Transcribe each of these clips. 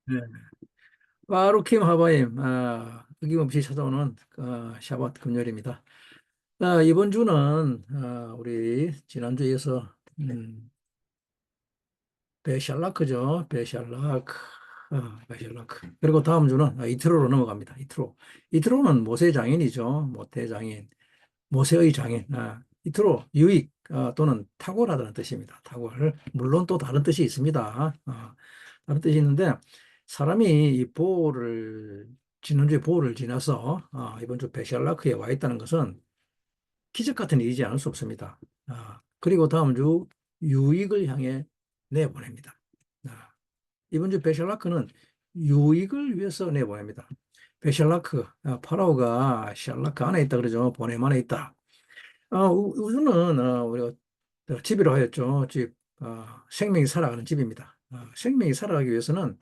네. 바루킴 하바임, 어김없이 찾아오는 샤bat 금요일입니다. 이번 주는 우리 지난주에 이어서 베샬라크죠. 베샬라크, 베샬라크. 그리고 다음 주는 이트로로 넘어갑니다. 이트로. 이트로는 모세 장인이죠. 모태 장인, 모세의 장인. 이트로 유익 또는 탁월하다는 뜻입니다. 탁월. 물론 또 다른 뜻이 있습니다. 다른 뜻이 있는데 사람이 이 보호를 지난주에 보호를 지나서 이번 주 베샬라크에 와 있다는 것은 기적 같은 일이지 않을 수 없습니다. 그리고 다음 주 유익을 향해 내보냅니다. 아, 이번 주 베샬라크는 유익을 위해서 내보냅니다. 베샬라크, 파라오가 샬라크 안에 있다 그러죠. 보냄 안에 있다. 우주는 우리가 집이라고 하였죠. 집, 생명이 살아가는 집입니다. 생명이 살아가기 위해서는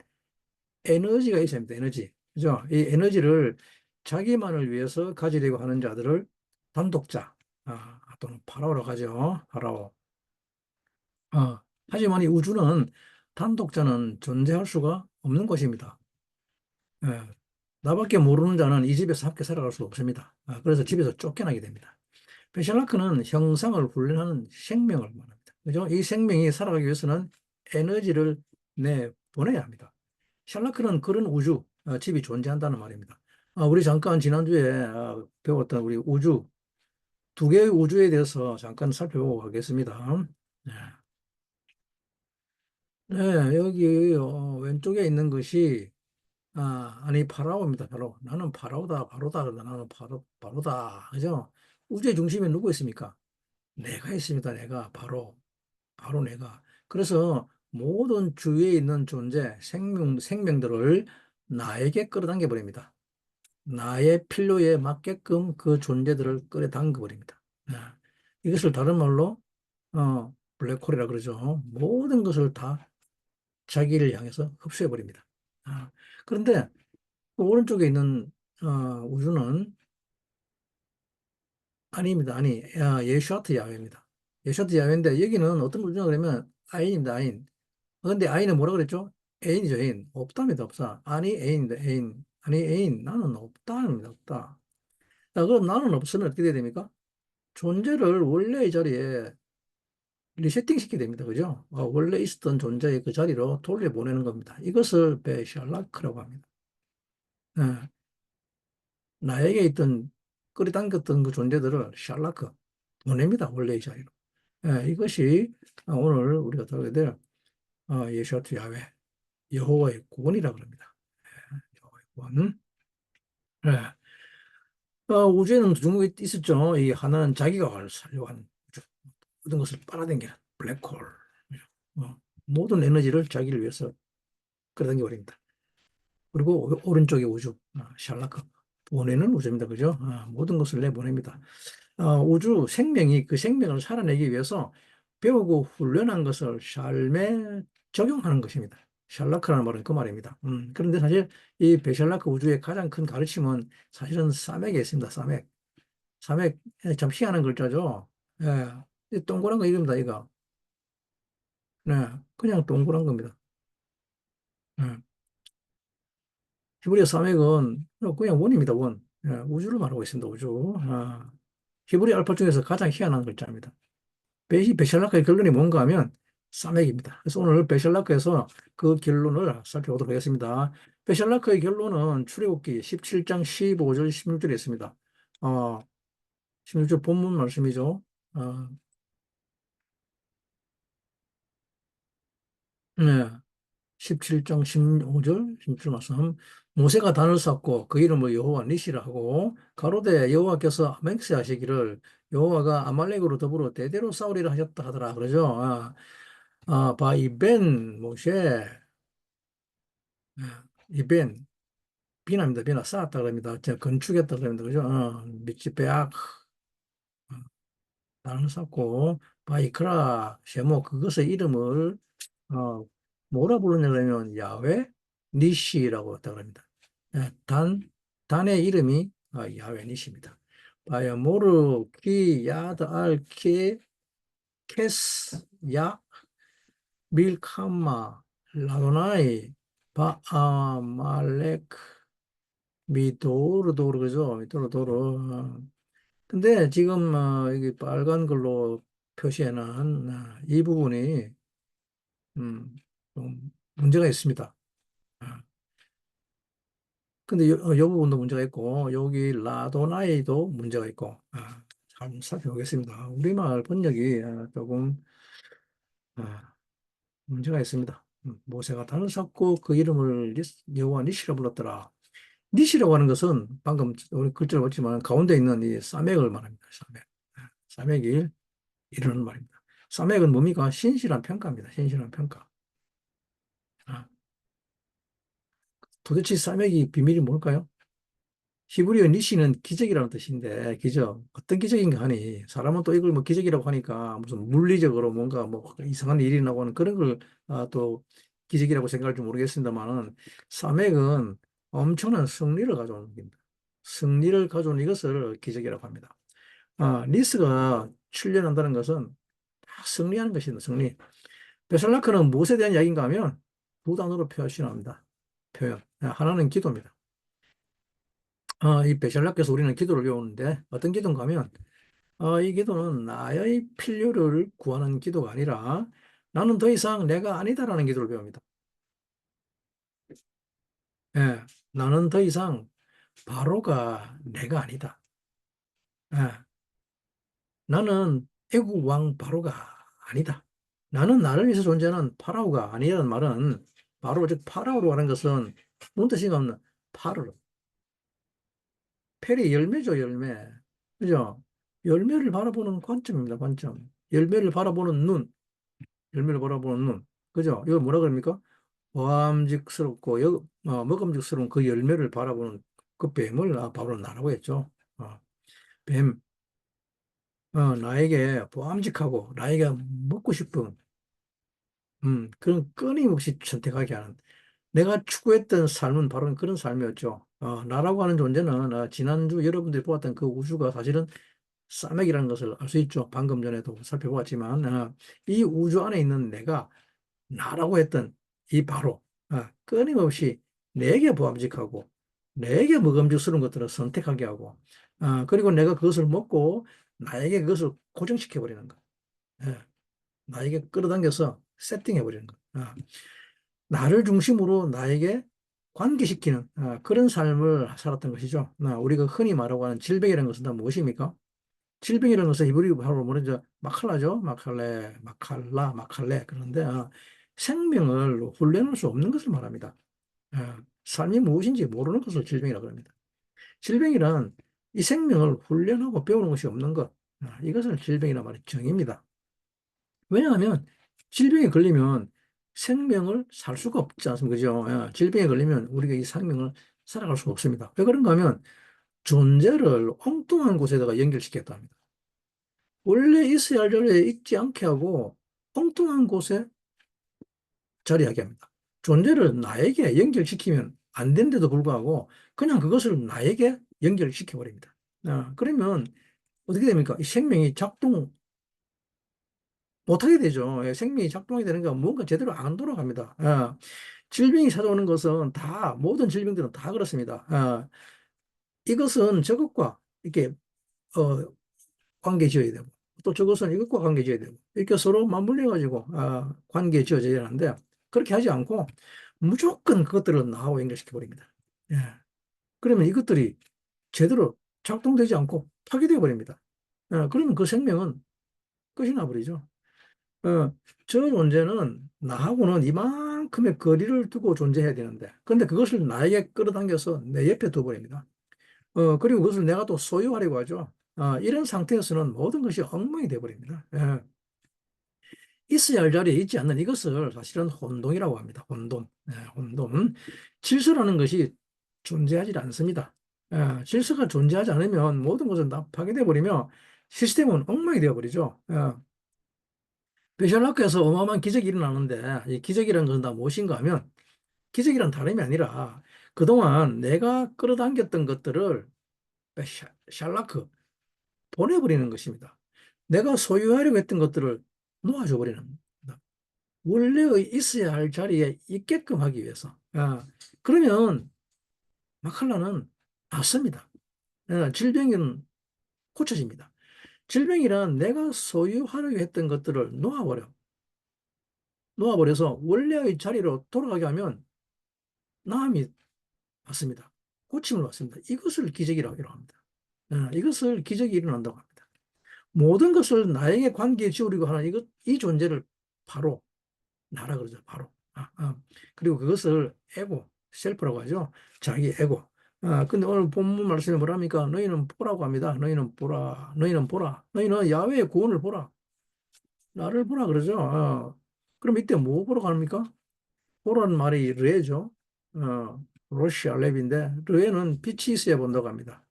에너지가 있어야 합니다. 에너지. 그죠? 이 에너지를 자기만을 위해서 가지려고 하는 자들을 단독자, 또는 파라오라고 하죠. 파라오. 하지만 이 우주는 단독자는 존재할 수가 없는 곳입니다. 예, 나밖에 모르는 자는 이 집에서 함께 살아갈 수 없습니다. 그래서 집에서 쫓겨나게 됩니다. 베샬라크는 형상을 훈련하는 생명을 말합니다. 그죠? 이 생명이 살아가기 위해서는 에너지를 내보내야 합니다. 샬라크는 그런 우주, 집이 존재한다는 말입니다. 우리 잠깐 지난주에 배웠던 우리 우주, 두 개의 우주에 대해서 잠깐 살펴보고 가겠습니다. 네, 네, 여기 왼쪽에 있는 것이 아니 파라오입니다. 파라오. 나는 파라오다, 바로다. 나는 바로다. 그죠? 우주의 중심에 누구 있습니까? 내가 있습니다. 내가 바로 내가. 그래서 모든 주위에 있는 존재, 생명들을 나에게 끌어당겨 버립니다. 나의 필요에 맞게끔 그 존재들을 끌어당겨 버립니다. 이것을 다른 말로 블랙홀이라 그러죠. 모든 것을 다 자기를 향해서 흡수해 버립니다. 그런데 그 오른쪽에 있는 우주는 아닙니다. 아니, 예슈아트 야훼입니다. 예슈아트 야훼인데 여기는 어떤 우주냐 그러면 아인입니다. 아인. 근데 아인은 뭐라 그랬죠? 애인이죠. 애인. 없답니다. 없다. 아니 애인입니다. 애인. 아니 애인. 나는 없다입니다. 없다. 자, 그럼 나는 없으면 어떻게 돼야 됩니까? 존재를 원래의 자리에 리세팅 시키게 됩니다. 그죠? 원래 있었던 존재의 그 자리로 돌려보내는 겁니다. 이것을 베샬라크라고 합니다. 예, 나에게 있던 끌어당겼던 그 존재들을 샬라크 보냅니다. 원래의 자리로. 이것이 오늘 우리가 다루게 될 예샤트 야훼, 여호와의 구원이라고 합니다. 여호와의 구원. 예. 우주에는 두 종목이 있었죠. 이 하나는 자기가 살려고 하는 우주, 모든 것을 빨아당기는 블랙홀. 모든 에너지를 자기를 위해서 끌어당겨 버립니다. 그리고 오른쪽에 우주, 샬라크, 보내는 우주입니다. 그죠? 모든 것을 내보냅니다. 우주 생명이 그 생명을 살아내기 위해서 배우고 훈련한 것을 삶에 적용하는 것입니다. 샬라크라는 말은 그 말입니다. 그런데 사실 이 베샬라크 우주의 가장 큰 가르침은 사실은 사맥에 있습니다. 사맥. 사맥, 참 희한한 글자죠. 예, 이 동그란 거 이겁니다, 이거. 네, 그냥 동그란 겁니다. 예. 히브리어 사맥은 그냥 원입니다, 원. 우주를 말하고 있습니다, 우주. 히브리 알파 중에서 가장 희한한 글자입니다. 베샬라크의 결론이 뭔가 하면 사맥입니다. 그래서 오늘 베샬라크에서 그 결론을 살펴보도록 하겠습니다. 베샬라크의 결론은 출애굽기 17장 15절 16절에 있습니다. 16절 본문 말씀이죠. 어, 네. 17장 15절, 16절 말씀. 모세가 단을 쌓고 그 이름을 여호와 니시라 하고 가로되 여호와께서 맹세하시기를 여호와가 아말렉으로 더불어 대대로 싸우리라 하셨다 하더라. 그러죠. 바이벤 모세, 이벤 비나입니다. 비나 쌓았다 그럽니다. 건축했다 그럽니다. 그죠? 미치베악 단을 쌓고 바이크라 쉐모 그것의 이름을 어, 뭐라 부르냐면 야훼 니시라고 했다 그럽니다. 단의 이름이 야훼 니시입니다. 바야모르 키 야드 알키 케스 야 밀카마 라도나이 바아말렉 미도르 도르 그죠? 미도르 도르. 근데 지금 여기 빨간 걸로 표시해놓은 이 부분이 좀 문제가 있습니다. 아, 근데 요 부분도 문제가 있고 여기 라도나이도 문제가 있고 잘 살펴보겠습니다. 우리말 번역이 조금 아, 문제가 있습니다. 모세가 단을 쌓고 그 이름을 여호와 니시라 불렀더라. 니시라고 하는 것은 방금 우리 글자를 봤지만 가운데 있는 이 사맥을 말합니다. 사맥. 사맥이 이르는 말입니다. 사맥은 뭡니까? 신실한 평가입니다. 신실한 평가. 아, 도대체 사맥이 비밀이 뭘까요? 히브리어 니시는 기적이라는 뜻인데 기적 어떤 기적인가 하니 사람은 또 이걸 뭐 기적이라고 하니까 무슨 물리적으로 뭔가 뭐 이상한 일이 나고 하는 그런 걸 또 기적이라고 생각할지 모르겠습니다만은 사맥은 엄청난 승리를 가져오는 겁니다. 승리를 가져온 이것을 기적이라고 합니다. 니스가 출현한다는 것은 다 승리하는 것입니다. 승리. 베살라크는 무엇에 대한 이야기인가 하면 두 단어로 표현합니다. 표현. 하나는 기도입니다. 이 베샬락에서 우리는 기도를 배우는데 어떤 기도인가 하면 이 기도는 나의 필요를 구하는 기도가 아니라 나는 더 이상 내가 아니다라는 기도를 배웁니다. 예, 나는 더 이상 바로가 내가 아니다. 예, 나는 애국 왕 바로가 아니다. 나는 나를 위해서 존재하는 파라오가 아니라는 말은 바로 즉 파라오로 하는 것은 무슨 뜻인가 하면 파르 페리 열매죠 열매 그죠? 열매를 바라보는 관점입니다 관점 열매를 바라보는 눈 열매를 바라보는 눈 그죠? 이걸 뭐라 그럽니까? 먹음직스럽고 먹음직스러운 그 열매를 바라보는 그 뱀을 바로 나라고 했죠. 어, 뱀 나에게 보암직하고 나에게 먹고 싶은 그런 끊임없이 선택하게 하는 내가 추구했던 삶은 바로 그런 삶이었죠. 나라고 하는 존재는 지난주 여러분들이 보았던 그 우주가 사실은 싸맥이라는 것을 알 수 있죠. 방금 전에도 살펴보았지만 이 우주 안에 있는 내가 나라고 했던 이 바로 끊임없이 내게 보암직하고 내게 먹음직스러운 것들을 선택하게 하고 그리고 내가 그것을 먹고 나에게 그것을 고정시켜 버리는 것. 예, 나에게 끌어당겨서 세팅해 버리는 것. 나를 중심으로 나에게 관계시키는 그런 삶을 살았던 것이죠. 우리가 흔히 말하고 하는 질병이라는 것은 다 무엇입니까? 질병이라는 것은 히브리어로 뭐죠? 마칼라죠. 마칼레, 마칼라, 마칼레. 그런데 생명을 훈련할 수 없는 것을 말합니다. 삶이 무엇인지 모르는 것을 질병이라고 합니다. 질병이란 이 생명을 훈련하고 배우는 것이 없는 것. 이것을 질병이란 말이 정의입니다. 왜냐하면 질병에 걸리면 생명을 살 수가 없지 않습니까? 그죠? 질병에 걸리면 우리가 이 생명을 살아갈 수가 없습니다. 왜 그런가 하면 존재를 엉뚱한 곳에다가 연결시켰다 합니다. 원래 있어야 할 자리에 있지 않게 하고 엉뚱한 곳에 자리하게 합니다. 존재를 나에게 연결시키면 안 되는데도 불구하고 그냥 그것을 나에게 연결시켜 버립니다. 그러면 어떻게 됩니까? 이 생명이 작동 못하게 되죠. 생명이 작동하게 되는 건 뭔가 제대로 안 돌아갑니다. 질병이 찾아오는 것은 다 모든 질병들은 다 그렇습니다. 이것은 저것과 이렇게 어, 관계 지어야 되고 또 저것은 이것과 관계 지어야 되고 이렇게 서로 맞물려 가지고 관계 지어져야 하는데 그렇게 하지 않고 무조건 그것들을 나하고 연결시켜 버립니다. 예. 그러면 이것들이 제대로 작동되지 않고 파괴되어 버립니다. 그러면 그 생명은 끝이 나버리죠. 어, 저 존재는 나하고는 이만큼의 거리를 두고 존재해야 되는데, 근데 그것을 나에게 끌어당겨서 내 옆에 둬버립니다. 그리고 그것을 내가 또 소유하려고 하죠. 이런 상태에서는 모든 것이 엉망이 되어버립니다. 있어야 할 자리에 있지 않는 이것을 사실은 혼동이라고 합니다. 혼돈. 혼돈. 질서라는 것이 존재하지 않습니다. 질서가 존재하지 않으면 모든 것은 다 파괴되어 버리며 시스템은 엉망이 되어버리죠. 배셜라크에서 어마어마한 기적이 일어나는데 이 기적이라는 것은 다 무엇인가 하면 기적이란 다름이 아니라 그동안 내가 끌어당겼던 것들을 샬라크 보내버리는 것입니다. 내가 소유하려고 했던 것들을 놓아줘 버리는 겁니다. 원래의 있어야 할 자리에 있게끔 하기 위해서. 그러면 마칼라는 낫습니다. 질병은 고쳐집니다. 질병이란 내가 소유하려고 했던 것들을 놓아버려서 원래의 자리로 돌아가게 하면 나음이 왔습니다. 고침을 왔습니다. 이것을 기적이라고 합니다. 이것을 기적이 일어난다고 합니다. 모든 것을 나에게 관계에 지우려고 하는 이 존재를 바로 나라 그러죠. 바로. 그리고 그것을 에고, 셀프라고 하죠. 자기 에고. 근데 오늘 본문 말씀에 뭐랍니까? 너희는 보라고 합니다. 너희는 보라. 너희는 보라. 너희는 야훼의 구원을 보라. 나를 보라 그러죠. 그럼 이때 뭐 보러 갑니까? 보라는 말이 르에죠. 러시아 랩인데 르에는 빛이 있어야 본다고 합니다.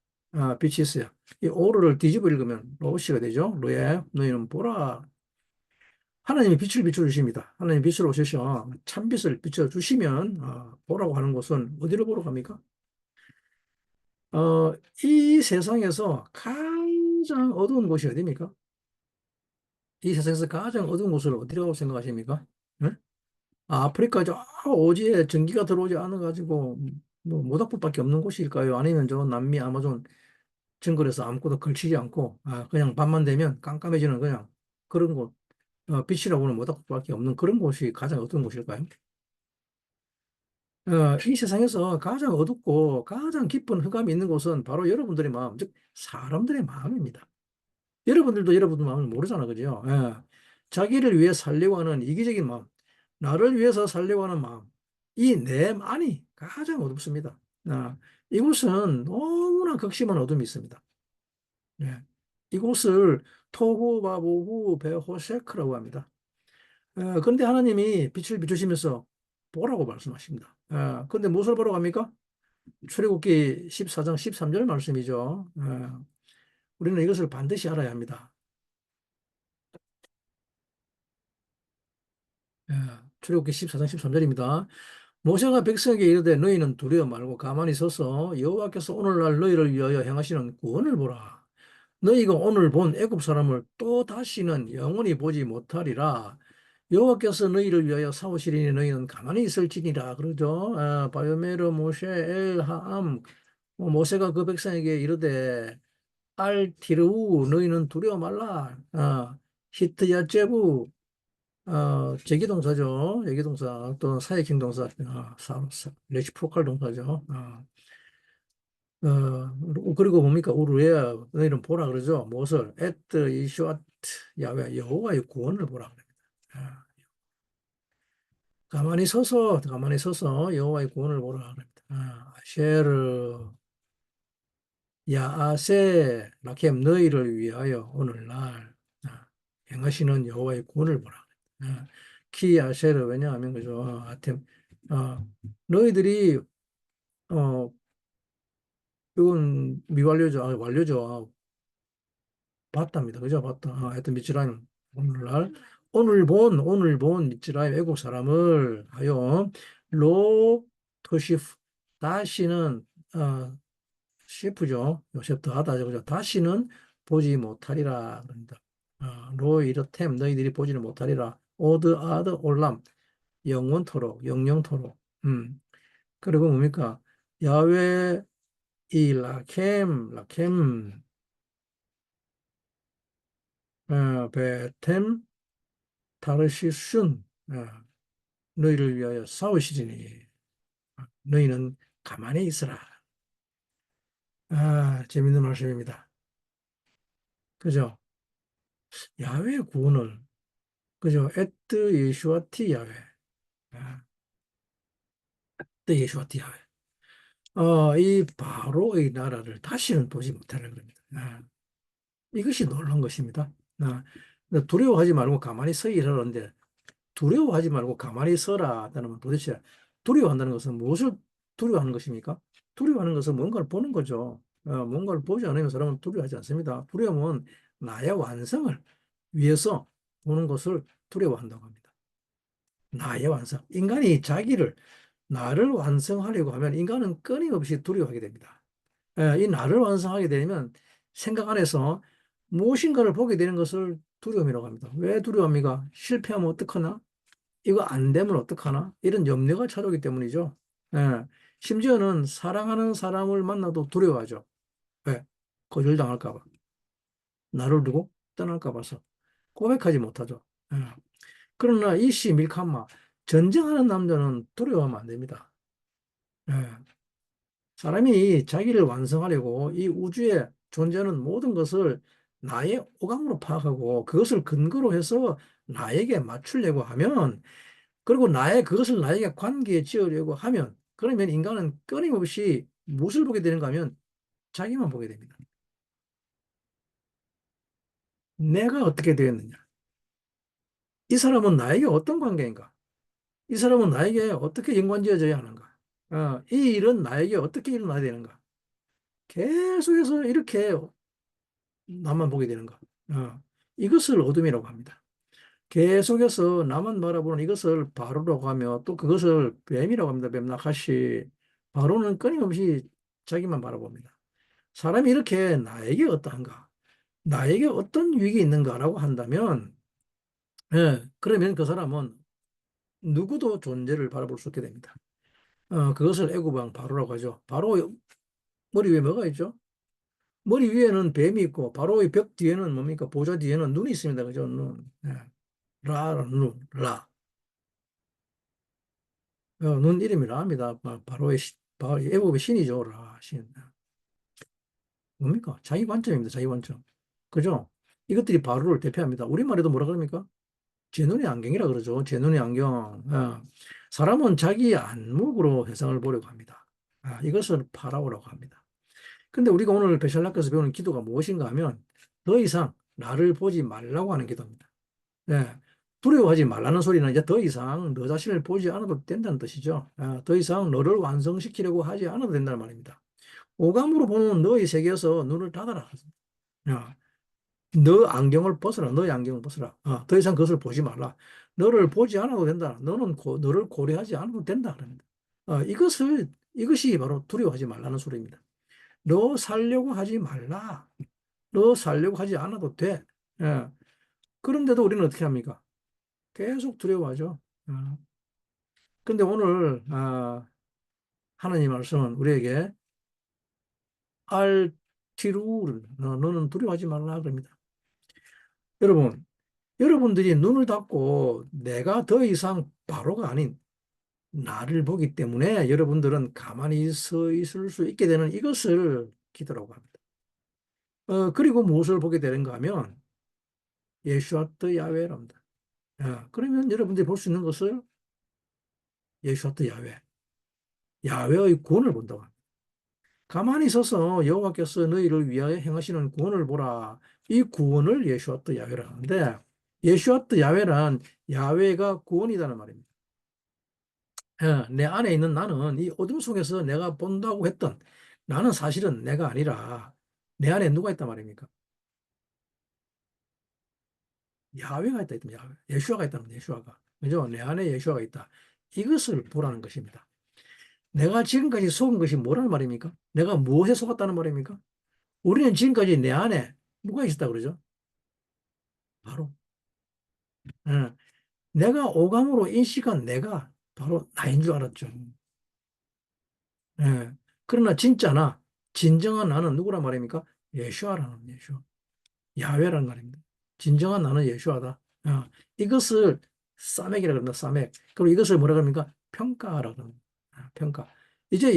빛이 있어야. 이 오르를 뒤집어 읽으면 로시가 되죠. 르에 너희는 보라. 하나님이 빛을 비춰주십니다. 하나님 빛을 오셔서 참빛을 비춰주시면 보라고 하는 곳은 어디로 보러 갑니까? 어, 이 세상에서 가장 어두운 곳이 어디입니까? 이 세상에서 가장 어두운 곳을 어디라고 생각하십니까? 네? 아프리카 저 오지에 전기가 들어오지 않아가지고 뭐 모닥불밖에 없는 곳일까요? 아니면 저 남미 아마존 정글에서 아무것도 걸치지 않고 그냥 밤만 되면 깜깜해지는 그냥 그런 곳 빛이라고 하는 모닥불밖에 없는 그런 곳이 가장 어두운 곳일까요? 이 세상에서 가장 어둡고 가장 깊은 흑암이 있는 곳은 바로 여러분들의 마음, 즉 사람들의 마음입니다. 여러분들도 여러분들 마음을 모르잖아, 그죠? 자기를 위해 살려고 하는 이기적인 마음, 나를 위해서 살려고 하는 마음, 이 내 안이 가장 어둡습니다. 이곳은 너무나 극심한 어둠이 있습니다. 예. 이곳을 토후바보후 베호세크라고 합니다. 그런데 하나님이 빛을 비추시면서 보라고 말씀하십니다. 그런데 무엇을 보러 갑니까? 출애굽기 14장 13절 말씀이죠. 우리는 이것을 반드시 알아야 합니다. 예, 출애굽기 14장 13절입니다. 모세가 백성에게 이르되 너희는 두려워 말고 가만히 서서 여호와께서 오늘날 너희를 위하여 행하시는 구원을 보라. 너희가 오늘 본 애굽 사람을 또 다시는 영원히 보지 못하리라. 여호와께서 너희를 위하여 싸우시리니 너희는 가만히 있을지니라. 그러죠. 바요메르 모세 엘하암 모세가 그 백성에게 이르되 알티르우 너희는 두려워 말라. 히트 야제부 제기동사죠. 예기동사 또 사역행 동사 레시프로칼 동사죠. 그리고 뭡니까? 우르야 너희는 보라 그러죠. 무엇을? 에트 이슈아트 야외 여호와의 구원을 보라 그럽니다. 아, 가만히 서서 여호와의 구원을 보라 그럽니다. 아쉐르 야아세 라켐 너희를 위하여 오늘날 행하시는 여호와의 구원을 보라. 키 아쉐르 왜냐하면 그죠. 아템 너희들이 어 이건 미완료죠. 완료죠. 봤답니다. 그죠? 봤다. 하여튼 미츠라임 오늘 본 미츠라임 애국 사람을 하여 로 토시프 다시는 시프죠. 요셉 더하다 그죠? 다시는 보지 못하리라 그럽니다. 로 이르템 너희들이 보지는 못하리라. 오드 아드 올람 영원토록 영영토록. 그리고 뭡니까? 야외 이 라켐 베템 타르시순 너희를 위하여 싸우시리니 너희는 가만히 있으라. 재밌는 말씀입니다. 그죠? 야외 구원을 그죠? 에뜨 예슈아티 야외 에뜨 예슈아티 야외 이 바로의 나라를 다시는 보지 못하는 겁니다. 이것이 놀라운 것입니다. 두려워하지 말고 가만히 서 있으라는데 두려워하지 말고 가만히 서라 하다는 도대체 두려워한다는 것은 무엇을 두려워하는 것입니까? 두려워하는 것은 뭔가를 보는 거죠. 뭔가를 보지 않으면 사람은 두려워하지 않습니다. 두려움은 나의 완성을 위해서 보는 것을 두려워한다고 합니다. 나의 완성. 인간이 나를 완성하려고 하면 인간은 끊임없이 두려워하게 됩니다. 이 나를 완성하게 되면 생각 안에서 무엇인가를 보게 되는 것을 두려움이라고 합니다. 왜 두려워합니까? 실패하면 어떡하나? 이거 안 되면 어떡하나? 이런 염려가 찾아오기 때문이죠. 예. 심지어는 사랑하는 사람을 만나도 두려워하죠. 왜? 거절당할까 봐. 나를 두고 떠날까 봐서 고백하지 못하죠. 예. 그러나 이씨 밀카마 전쟁하는 남자는 두려워하면 안 됩니다. 예. 사람이 자기를 완성하려고 이 우주에 존재하는 모든 것을 나의 오감으로 파악하고 그것을 근거로 해서 나에게 맞추려고 하면, 그리고 그것을 나에게 관계에 지으려고 하면, 그러면 인간은 끊임없이 무엇을 보게 되는가 하면 자기만 보게 됩니다. 내가 어떻게 되었느냐? 이 사람은 나에게 어떤 관계인가? 이 사람은 나에게 어떻게 연관지어져야 하는가? 이 일은 나에게 어떻게 일어나야 되는가? 계속해서 이렇게 나만 보게 되는 것. 이것을 어둠이라고 합니다. 계속해서 나만 바라보는 이것을 바로라고 하며 또 그것을 뱀이라고 합니다. 뱀나카시. 바로는 끊임없이 자기만 바라봅니다. 사람이 이렇게 나에게 어떠한가? 나에게 어떤 유익이 있는가라고 한다면, 그러면 그 사람은 누구도 존재를 바라볼 수 없게 됩니다. 그것을 애구방 바로라고 하죠. 바로 머리 위에 뭐가 있죠? 머리 위에는 뱀이 있고 바로 이 벽 뒤에는 뭡니까? 보좌 뒤에는 눈이 있습니다. 그죠? 눈. 눈, 라. 눈 이름이 라입니다. 바로의 바로 애국의 신이죠. 라, 신. 뭡니까? 자기 관점입니다. 자기 관점. 그죠? 이것들이 바로를 대표합니다. 우리말에도 뭐라 그럽니까? 제 눈의 안경이라 그러죠. 제 눈의 안경. 사람은 자기 안목으로 세상을 보려고 합니다. 이것을 파라오라고 합니다. 근데 우리가 오늘 베샬락에서 배우는 기도가 무엇인가 하면 더 이상 나를 보지 말라고 하는 기도입니다. 예. 두려워하지 말라는 소리는 이제 더 이상 너 자신을 보지 않아도 된다는 뜻이죠. 더 이상 너를 완성시키려고 하지 않아도 된다는 말입니다. 오감으로 보는 너의 세계에서 눈을 닫아라. 야, 너 안경을 벗어라. 너의 안경을 벗어라. 더 이상 그것을 보지 말라. 너를 보지 않아도 된다. 너를 고려하지 않아도 된다. 그럽니다. 이것이 바로 두려워하지 말라는 소리입니다. 너 살려고 하지 말라. 너 살려고 하지 않아도 돼. 예. 그런데도 우리는 어떻게 합니까? 계속 두려워하죠. 어. 근데 오늘 하나님 말씀은 우리에게 알티루를 너는 두려워하지 말라 그럽니다. 여러분, 여러분들이 눈을 닫고 내가 더 이상 바로가 아닌 나를 보기 때문에 여러분들은 가만히 서 있을 수 있게 되는 이것을 기도라고 합니다. 그리고 무엇을 보게 되는가 하면 예슈아트 야훼랍니다. 그러면 여러분들이 볼 수 있는 것을 예슈아트 야훼, 야훼의 구원을 본다고 합니다. 가만히 서서 여호와께서 너희를 위하여 행하시는 구원을 보라. 이 구원을 예슈아트 야훼라 하는데, 예슈아트 야훼란 야훼가 구원이라는 말입니다. 내 안에 있는 나는 이 어둠 속에서 내가 본다고 했던 나는 사실은 내가 아니라 내 안에 누가 있단 말입니까? 야훼가 있다 했던 야훼. 예슈아가 있다는 예슈아가. 그죠? 내 안에 예슈아가 있다. 이것을 보라는 것입니다. 내가 지금까지 속은 것이 뭐라는 말입니까? 내가 무엇에 속았다는 말입니까? 우리는 지금까지 내 안에 누가 있었다 그러죠? 바로 예, 내가 오감으로 인식한 내가 바로 나인 줄 알았죠. 예, 그러나 진정한 나는 누구란 말입니까? 예수아라는 예수, 야훼라는 말입니다. 진정한 나는 예수아다. 이것을 사맥이라 그럽니다. 사맥. 그리고 이것을 뭐라 그럽니까? 평가라 그럽니다. 평가. 이제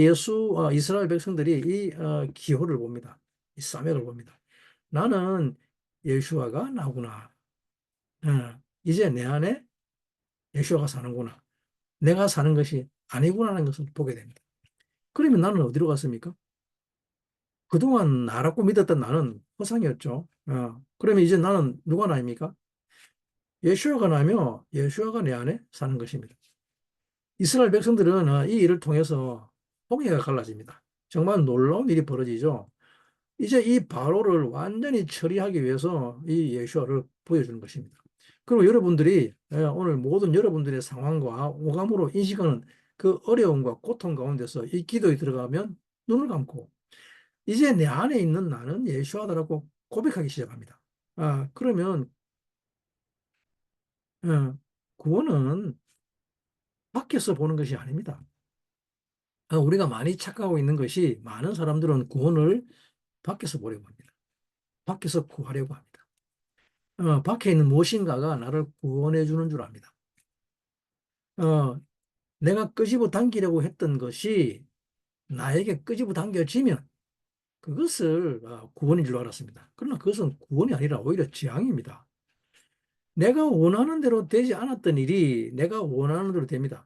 이스라엘 백성들이 이 기호를 봅니다. 이 사맥을 봅니다. 나는 예수아가 나구나. 이제 내 안에 예수아가 사는구나. 내가 사는 것이 아니구나라는 것을 보게 됩니다. 그러면 나는 어디로 갔습니까? 그동안 나라고 믿었던 나는 허상이었죠. 그러면 이제 나는 누가 나입니까? 예수아가 나며 예수아가 내 안에 사는 것입니다. 이스라엘 백성들은 이 일을 통해서 홍해가 갈라집니다. 정말 놀라운 일이 벌어지죠. 이제 이 바로를 완전히 처리하기 위해서 이 예수아를 보여주는 것입니다. 그리고 여러분들이 오늘 모든 여러분들의 상황과 오감으로 인식하는 그 어려움과 고통 가운데서 이 기도에 들어가면 눈을 감고 이제 내 안에 있는 나는 예수아다라고 고백하기 시작합니다. 그러면 어, 구원은 밖에서 보는 것이 아닙니다. 우리가 많이 착각하고 있는 것이 많은 사람들은 구원을 밖에서 보려고 합니다. 밖에서 구하려고 합니다. 밖에 있는 무엇인가가 나를 구원해 주는 줄 압니다. 어, 내가 끄집어 당기려고 했던 것이 나에게 끄집어 당겨지면 그것을 구원인 줄 알았습니다. 그러나 그것은 구원이 아니라 오히려 재앙입니다. 내가 원하는 대로 되지 않았던 일이 내가 원하는 대로 됩니다.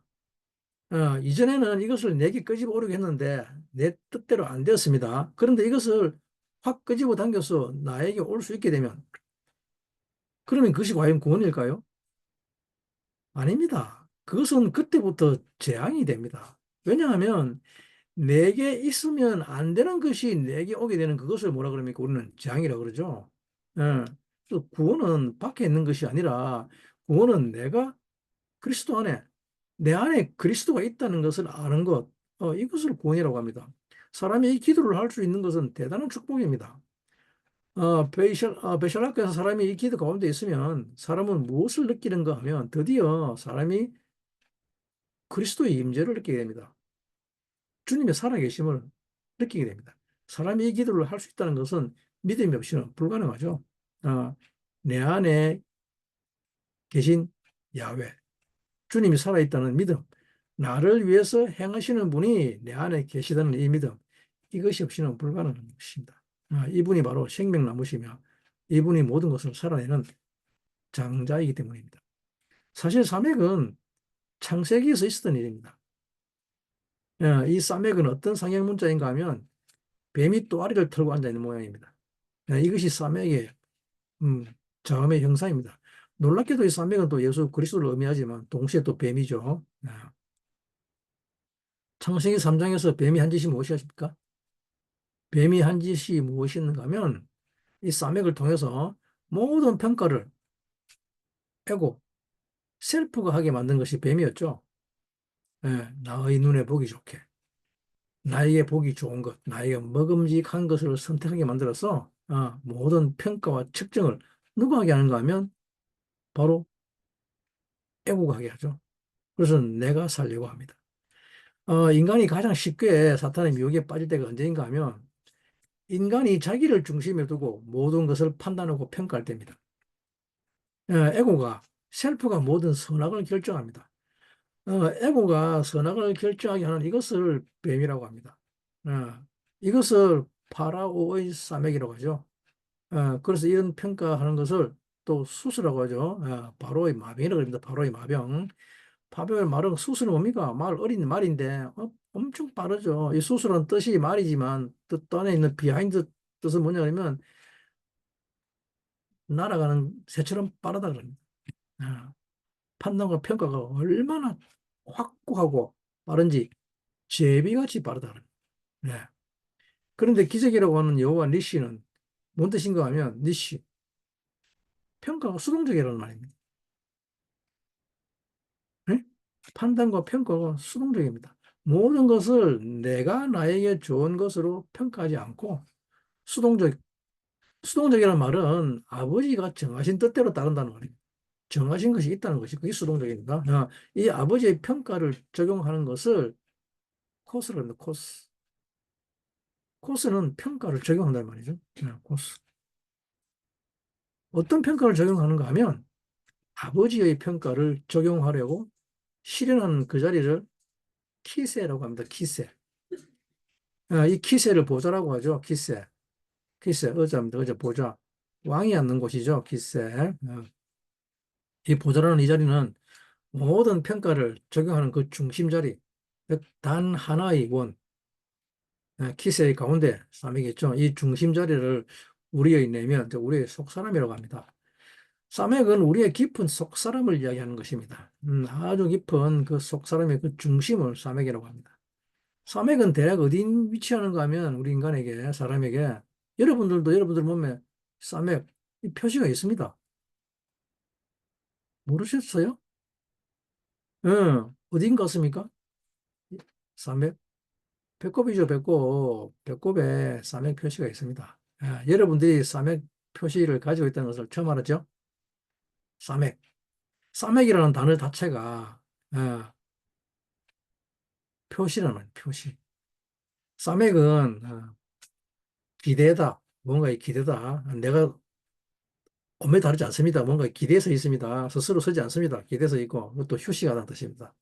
이전에는 이것을 내게 끄집어 오려고 했는데 내 뜻대로 안 되었습니다. 그런데 이것을 확 끄집어 당겨서 나에게 올 수 있게 되면 그러면 그것이 과연 구원일까요? 아닙니다. 그것은 그때부터 재앙이 됩니다. 왜냐하면 내게 있으면 안 되는 것이 내게 오게 되는 그것을 뭐라 그럽니까? 우리는 재앙이라고 그러죠. 예. 또 구원은 밖에 있는 것이 아니라 구원은 내가 그리스도 안에 내 안에 그리스도가 있다는 것을 아는 것, 이것을 구원이라고 합니다. 사람이 이 기도를 할 수 있는 것은 대단한 축복입니다. 베샬락에서 사람이 이 기도 가운데 있으면 사람은 무엇을 느끼는가 하면 드디어 사람이 그리스도의 임재를 느끼게 됩니다. 주님의 살아계심을 느끼게 됩니다. 사람이 이 기도를 할 수 있다는 것은 믿음이 없이는 불가능하죠. 어, 내 안에 계신 야훼, 주님이 살아있다는 믿음, 나를 위해서 행하시는 분이 내 안에 계시다는 이 믿음, 이것이 없이는 불가능한 것입니다. 이분이 바로 생명나무시며 이분이 모든 것을 살아내는 장자이기 때문입니다. 사실 사맥은 창세기에서 있었던 일입니다. 이 사맥은 어떤 상형 문자인가 하면 뱀이 또아리를 털고 앉아 있는 모양입니다. 이것이 사맥의 음, 자음의 형상입니다. 놀랍게도 이 사맥은 또 예수 그리스도를 의미하지만 동시에 또 뱀이죠. 창세기 3장에서 뱀이 한 짓이 무엇이었습니까? 뱀이 한 짓이 무엇이었는가 하면 이 사맥을 통해서 모든 평가를 에고 셀프가 하게 만든 것이 뱀이었죠. 나의 눈에 보기 좋게 나에게 보기 좋은 것, 나에게 먹음직한 것을 선택하게 만들어서 모든 평가와 측정을 누가 하게 하는가 하면 바로 에고가 하게 하죠. 그래서 내가 살려고 합니다. 인간이 가장 쉽게 사탄의 미혹에 빠질 때가 언제인가 하면 인간이 자기를 중심에 두고 모든 것을 판단하고 평가할 때입니다. 에고가, 셀프가 모든 선악을 결정합니다. 에고가 선악을 결정하게 하는 이것을 뱀이라고 합니다. 이것을 파라오의 싸매기라고 하죠. 그래서 이런 평가하는 것을 또 수수라고 하죠. 바로의 마병이라고 합니다. 바로의 마병. 바벨 말은 수수는 뭡니까? 말 어린 말인데 엄청 빠르죠. 이 수수란 뜻이 말이지만 뜻 안에 있는 비하인드 뜻은 뭐냐면 날아가는 새처럼 빠르다 그럽니다. 아, 판단과 평가가 얼마나 확고하고 빠른지 제비같이 빠르다 그럽니다. 네. 그런데 기적이라고 하는 여호와 니시는 뭔 뜻인가 하면 니시 평가가 수동적이라는 말입니다. 네? 판단과 평가가 수동적입니다. 모든 것을 내가 나에게 좋은 것으로 평가하지 않고 수동적, 수동적이라는 말은 아버지가 정하신 뜻대로 따른다는 말입니다. 정하신 것이 있다는 것이 그게 수동적입니다. 이 아버지의 평가를 적용하는 것을 코스로 합니다. 코스. 코스는 평가를 적용한다는 말이죠. 코스. 어떤 평가를 적용하는가 하면 아버지의 평가를 적용하려고 실현하는 그 자리를 키세라고 합니다. 키세. 이 키세를 보좌라고 하죠. 키세. 키세, 의자입니다. 의자, 보좌. 왕이 앉는 곳이죠. 키세. 이 보좌라는 이 자리는 모든 평가를 적용하는 그 중심 자리, 단 하나의 원, 키스의 가운데 사맥이겠죠. 이 중심 자리를 우리의 내면, 우리의 속사람이라고 합니다. 사맥은 우리의 깊은 속사람을 이야기하는 것입니다. 아주 깊은 그 속사람의 그 중심을 사맥이라고 합니다. 사맥은 대략 어디 위치하는가 하면 우리 인간에게, 사람에게, 여러분들도 여러분들 몸에 사맥, 이 표시가 있습니다. 모르셨어요? 어딘 같습니까? 사맥? 배꼽이죠, 배꼽. 배꼽에 사맥 표시가 있습니다. 여러분들이 사맥 표시를 가지고 있다는 것을 처음 알았죠? 사맥. 사맥이라는 단어 자체가 표시라는 말이에요. 표시. 사맥은 기대다. 뭔가의 기대다. 내가 엄밀히 다르지 않습니다. 뭔가 기대서 있습니다. 스스로 서지 않습니다. 기대서 있고, 그것도 휴식하다는 뜻입니다.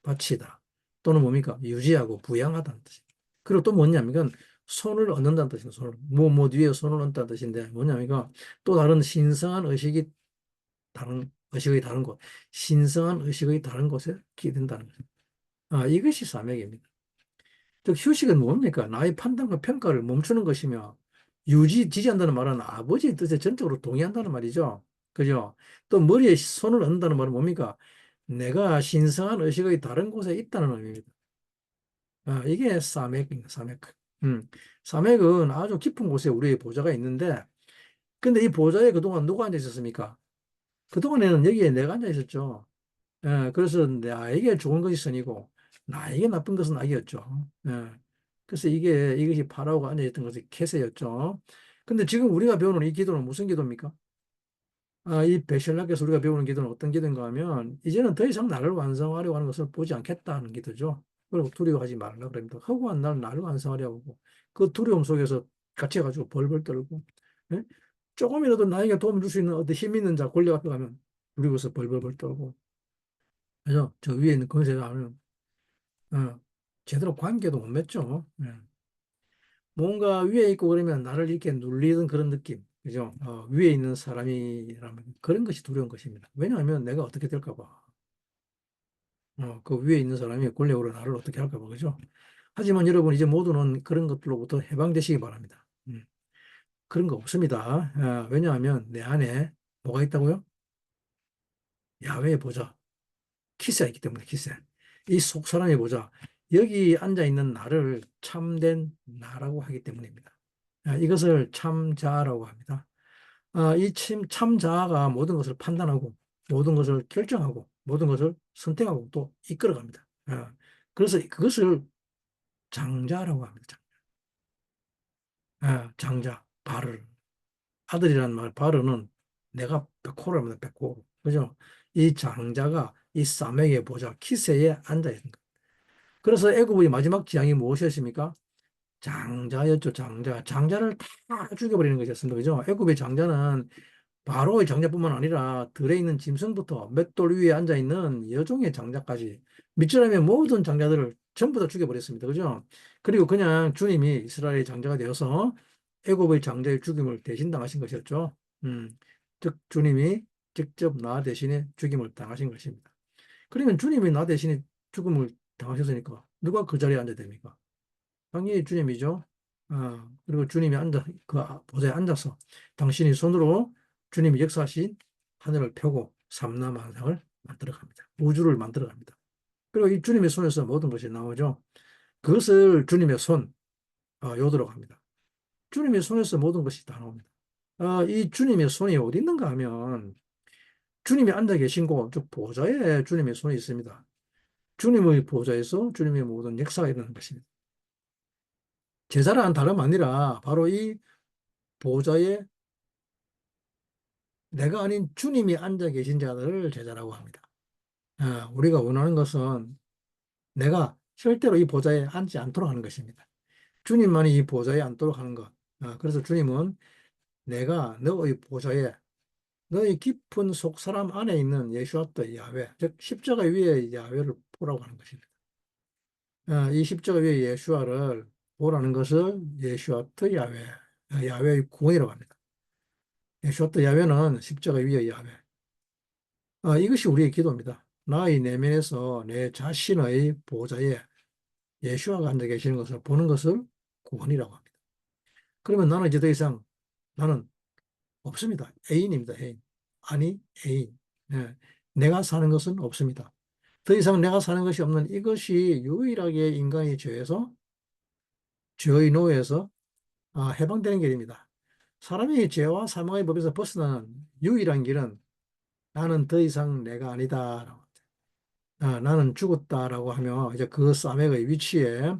바치다. 또는 뭡니까? 유지하고 부양하다는 뜻입니다. 그리고 또 뭐냐면, 손을 얻는다는 뜻입니다. 손을. 뭐 뒤에 손을 얻는다는 뜻인데, 뭐냐면, 또 다른 신성한 의식의 다른 곳, 신성한 의식의 다른 곳에 기댄다는 거죠. 이것이 사맥입니다. 즉, 휴식은 뭡니까? 나의 판단과 평가를 멈추는 것이며, 지지한다는 말은 아버지의 뜻에 전적으로 동의한다는 말이죠. 그죠? 또 머리에 손을 얹는다는 말은 뭡니까? 내가 신성한 의식의 다른 곳에 있다는 의미입니다. 이게 사맥입니다, 사맥. 음, 사맥은 아주 깊은 곳에 우리의 보좌가 있는데, 근데 이 보좌에 그동안 누가 앉아 있었습니까? 그동안에는 여기에 내가 앉아 있었죠. 그래서 나에게 좋은 것이 선이고 나에게 나쁜 것은 악이었죠. 그래서 이것이 파라오가 앉아있던 것이 케세였죠. 근데 지금 우리가 배우는 이 기도는 무슨 기도입니까? 이 베실락에서 우리가 배우는 기도는 어떤 기도인가 하면 이제는 더 이상 나를 완성하려고 하는 것을 보지 않겠다는 기도죠. 그리고 두려워하지 말라 그럽니다. 허구한 나를 완성하려고 하고 그 두려움 속에서 갇혀가지고 벌벌 떨고 예? 조금이라도 나에게 도움 줄 수 있는 어떤 힘 있는 자 권력 앞에 가면 두려워서 벌벌벌 떨고 그래서 저 위에 있는 건세가 어, 제대로 관계도 못 맺죠. 뭔가 위에 있고 그러면 나를 이렇게 눌리는 그런 느낌. 그죠? 위에 있는 사람이라면 그런 것이 두려운 것입니다. 왜냐하면 내가 어떻게 될까 봐. 그 위에 있는 사람이 권력으로 나를 어떻게 할까 봐. 그죠? 하지만 여러분 이제 모두는 그런 것들로부터 해방되시기 바랍니다. 그런 거 없습니다. 왜냐하면 내 안에 뭐가 있다고요? 야훼의 보좌. 키스가 있기 때문에 키스. 이 속 사람이 보자. 여기 앉아 있는 나를 참된 나라고 하기 때문입니다. 이것을 참자라고 합니다. 이 참자가 모든 것을 판단하고 모든 것을 결정하고 모든 것을 선택하고 또 이끌어갑니다. 그래서 그것을 장자라고 합니다. 장자, 바르. 아들이라는 말, 바르는 내가 베코라입니다. 베코. 그죠? 이 장자가 이 사맥의 보좌, 키세에 앉아 있는 거예요. 그래서 애굽의 마지막 지향이 무엇이었습니까? 장자였죠, 장자. 장자를 다 죽여버리는 것이었습니다. 그죠? 애굽의 장자는 바로의 장자뿐만 아니라 들에 있는 짐승부터 맷돌 위에 앉아 있는 여종의 장자까지 밑줄하면 모든 장자들을 전부 다 죽여버렸습니다. 그죠? 그리고 그냥 주님이 이스라엘의 장자가 되어서 애굽의 장자의 죽임을 대신당하신 것이었죠. 음, 즉 주님이 직접 나 대신에 죽임을 당하신 것입니다. 그러면 주님이 나 대신에 죽음을 당하셨으니까 누가 그 자리에 앉아야 됩니까? 당연히 주님이죠. 그리고 주님이 그 보좌에 앉아서 당신이 손으로 주님이 역사하신 하늘을 펴고 삼라만상을 만들어 갑니다. 우주를 만들어 갑니다. 그리고 이 주님의 손에서 모든 것이 나오죠. 그것을 주님의 손, 요도록 합니다. 주님의 손에서 모든 것이 다 나옵니다. 이 주님의 손이 어디 있는가 하면 주님이 앉아 계신 곳, 즉 보좌에 주님의 손이 있습니다. 주님의 보좌에서 주님의 모든 역사가 일어나는 것입니다. 제자란 다름 아니라 바로 이 보좌에 내가 아닌 주님이 앉아 계신 자들을 제자라고 합니다. 우리가 원하는 것은 내가 절대로 이 보좌에 앉지 않도록 하는 것입니다. 주님만이 이 보좌에 앉도록 하는 것. 그래서 주님은 내가 너의 보좌에 너의 깊은 속 사람 안에 있는 예수와의 야훼, 즉 십자가 위에 야훼를 보라고 하는 것입니다. 이 십자가 위에 예수와를 보라는 것을 예수와의 야훼, 야훼의 구원이라고 합니다. 예수와의 야훼는 십자가 위에 야훼. 이것이 우리의 기도입니다. 나의 내면에서 내 자신의 보좌에 예수와가 앉아 계시는 것을 보는 것을 구원이라고 합니다. 그러면 나는 이제 더 이상 나는 없습니다. 애인입니다. 애인. 아니, 애인. 예. 내가 사는 것은 없습니다. 더 이상 내가 사는 것이 없는 이것이 유일하게 인간이 죄의 노예에서 해방되는 길입니다. 사람이 죄와 사망의 법에서 벗어나는 유일한 길은 나는 더 이상 내가 아니다. 나는 죽었다라고 하며 이제 그 사맥의 위치에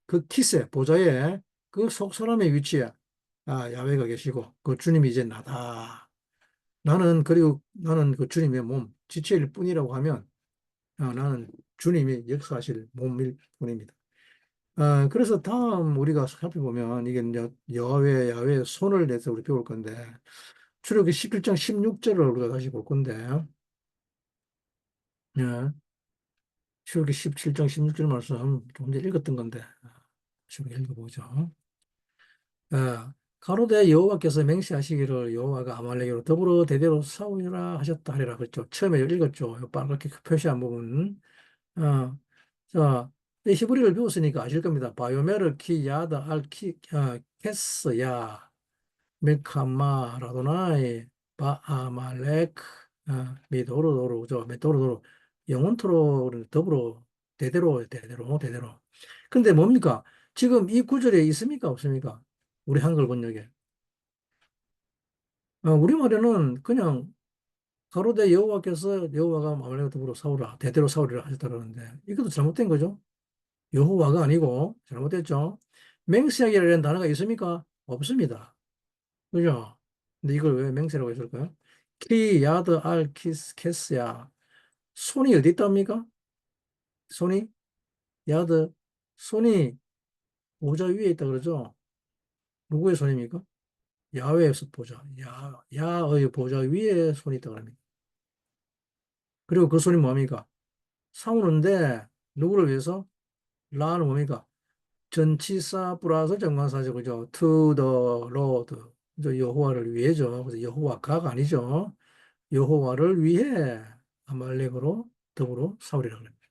그 키스 보좌에 그 속 사람의 위치에 야훼가 계시고 그 주님이 이제 나다. 그리고 나는 그 주님의 몸 지체일 뿐이라고 하면 나는 주님이 역사하실 몸일 뿐입니다. 그래서 다음 우리가 살펴보면 이게 이제 야훼의 손을 내서 우리 배울 건데 출애굽기 17장 16절을 우리가 다시 볼 건데 예, 출애굽기 17장 16절 말씀 좀 전에 읽었던 건데 좀 읽어보죠. 예, 가로대 여호와께서 맹세하시기를 여호와가 아말렉으로 더불어 대대로 싸우리라 하셨다 하리라 그랬죠. 처음에 읽었죠. 요 빨갛게 표시한 부분. 어, 자, 이 히브리를 배웠으니까 아실 겁니다. 바요메르 키 야다 알 키 캐스 야 멜카마 라도나이 바아말렉 미도로도로 저 메도로도로 영원토로 더불어 대대로. 근데 뭡니까? 지금 이 구절에 있습니까? 없습니까? 우리 한글 번역에. 우리말에는 그냥 가로대 여호와께서 여호와가 아말렉과 더불어 싸우라 대대로 싸우리라 하셨다는데 이것도 잘못된 거죠. 여호와가 아니고 잘못됐죠. 맹세하기라는 단어가 있습니까? 없습니다. 그죠? 근데 이걸 왜 맹세라고 했을까요? 키, 야드, 알, 키스, 캐스야. 손이 어디 있답니까? 손이? 야드. 손이 보좌 위에 있다 그러죠? 누구의 손입니까? 야훼의 보좌. 야의 보좌 위에 손이 있다 그럽니다. 그리고 그 손이 뭡니까? 싸우는데 누구를 위해서? 라는 뭡니까? 전치사 플러스 정관사죠. 그죠? To the Lord. 저 여호와를 위해죠. 그래서 여호와가 아니죠. 여호와를 위해 아말렉으로 더불어 싸우리라 그럽니다.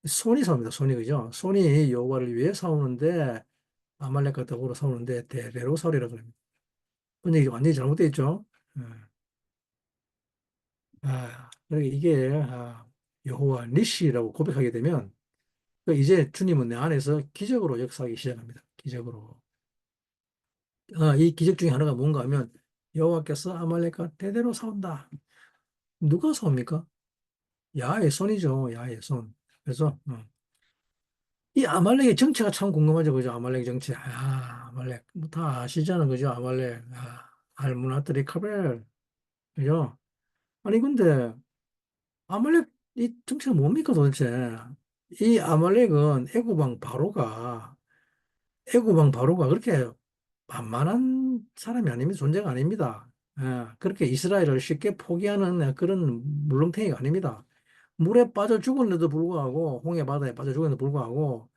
손이 싸웁니다. 손이 그죠? 손이 여호와를 위해 싸우는데 아말렉과 더불어 싸우는데 대대로 싸우리라 그럽니다. 근데 완전히 잘못되어 있죠. 그러니까 이게 여호와 니시라고 고백하게 되면 이제 주님은 내 안에서 기적으로 역사하기 시작합니다. 기적으로. 이 기적 중에 하나가 뭔가 하면 여호와께서 아말렉과 대대로 싸운다. 누가 싸웁니까? 야의 손이죠. 야의 손. 그래서 이 아말렉의 정체가 참 궁금하죠. 그죠? 아말렉 정체. 아말렉. 뭐 다 아시잖아요. 그죠? 아말렉. 알무나트리 카벨. 그죠? 아니, 근데 아말렉 이 정체가 뭡니까 도대체? 이 아말렉은 애굽왕 바로가 그렇게 만만한 사람이 아닙니다. 존재가 아닙니다. 그렇게 이스라엘을 쉽게 포기하는 그런 물렁탱이가 아닙니다. 물에 빠져 죽었는데도 불구하고, 홍해 바다에 빠져 죽었는데도 불구하고,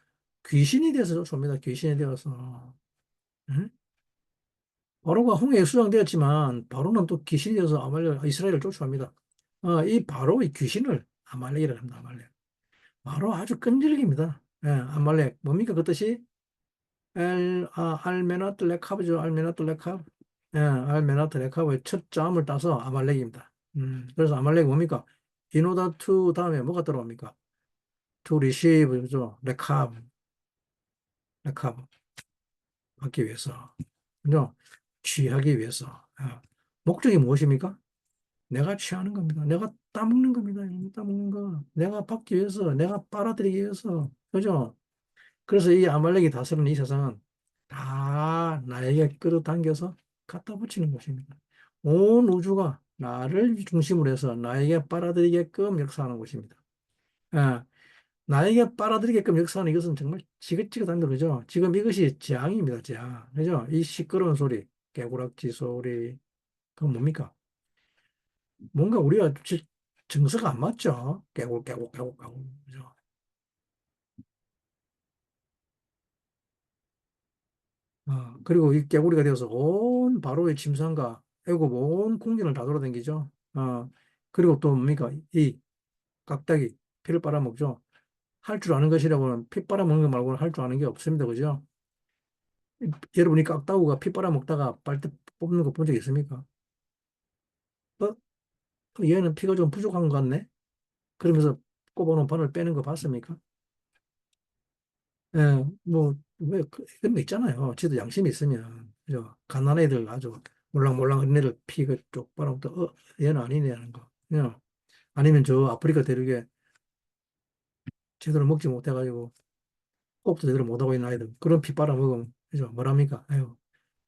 귀신이 되어서 쫓아옵니다. 귀신이 되어서. 응? 바로가 홍해에 수장되었지만, 바로는 또 귀신이 되어서 이스라엘을 쫓아옵니다. 이 바로의 귀신을 아말렉이라고 합니다. 아말렉. 바로 아주 끈질깁니다. 아말렉. 뭡니까 그 뜻이? 알메나트 레카브죠. 알메나트 레카브. 알메나트 레카브의 첫 자음을 따서 아말렉입니다. 그래서 아말렉 뭡니까? 이노다 투 다음에 뭐가 들어갑니까? to receive, 그죠? 레카브 받기 위해서. 그죠? 취하기 위해서. 목적이 무엇입니까? 내가 취하는 겁니다. 내가 따먹는 겁니다. 따먹는 거. 내가 받기 위해서, 내가 빨아들이기 위해서. 그죠? 그래서 이 아말렉이 다스리는 이 세상은 다 나에게 끌어당겨서 갖다 붙이는 것입니다. 온 우주가 나를 중심으로 해서 나에게 빨아들이게끔 역사하는 것입니다. 예, 나에게 빨아들이게끔 역사하는 이것은 정말 지긋지긋한 거죠. 지금 이것이 재앙입니다. 재앙. 그죠? 이 시끄러운 소리, 개구락지 소리, 그건 뭡니까? 뭔가 우리가 정서가 안 맞죠? 깨굴. 그죠? 그리고 이 깨구리가 되어서 온 바로의 침상과 애굽 온 궁전을 다 돌아다니죠. 그리고 또 뭡니까? 이 깍딱이 피를 빨아먹죠. 할 줄 아는 것이라고는 피 빨아먹는 거 말고는 할 줄 아는 게 없습니다. 그죠? 여러분이 깍다구가 피 빨아먹다가 빨대 뽑는 거 본 적 있습니까? 어? 얘는 피가 좀 부족한 것 같네? 그러면서 꼽아놓은 바늘 빼는 거 봤습니까? 예, 뭐, 왜, 그런 거 있잖아요. 지도 양심이 있으면. 그죠? 가난한 애들 아주 몰랑몰랑 어린 애들 피가 쪽 빨아먹다, 얘는 아니네 하는 거. 그냥, 아니면 저 아프리카 대륙에 제대로 먹지 못해가지고, 꼽도 제대로 못하고 있는 아이들. 그런 피 빨아먹으면, 그죠? 뭐랍니까? 아유,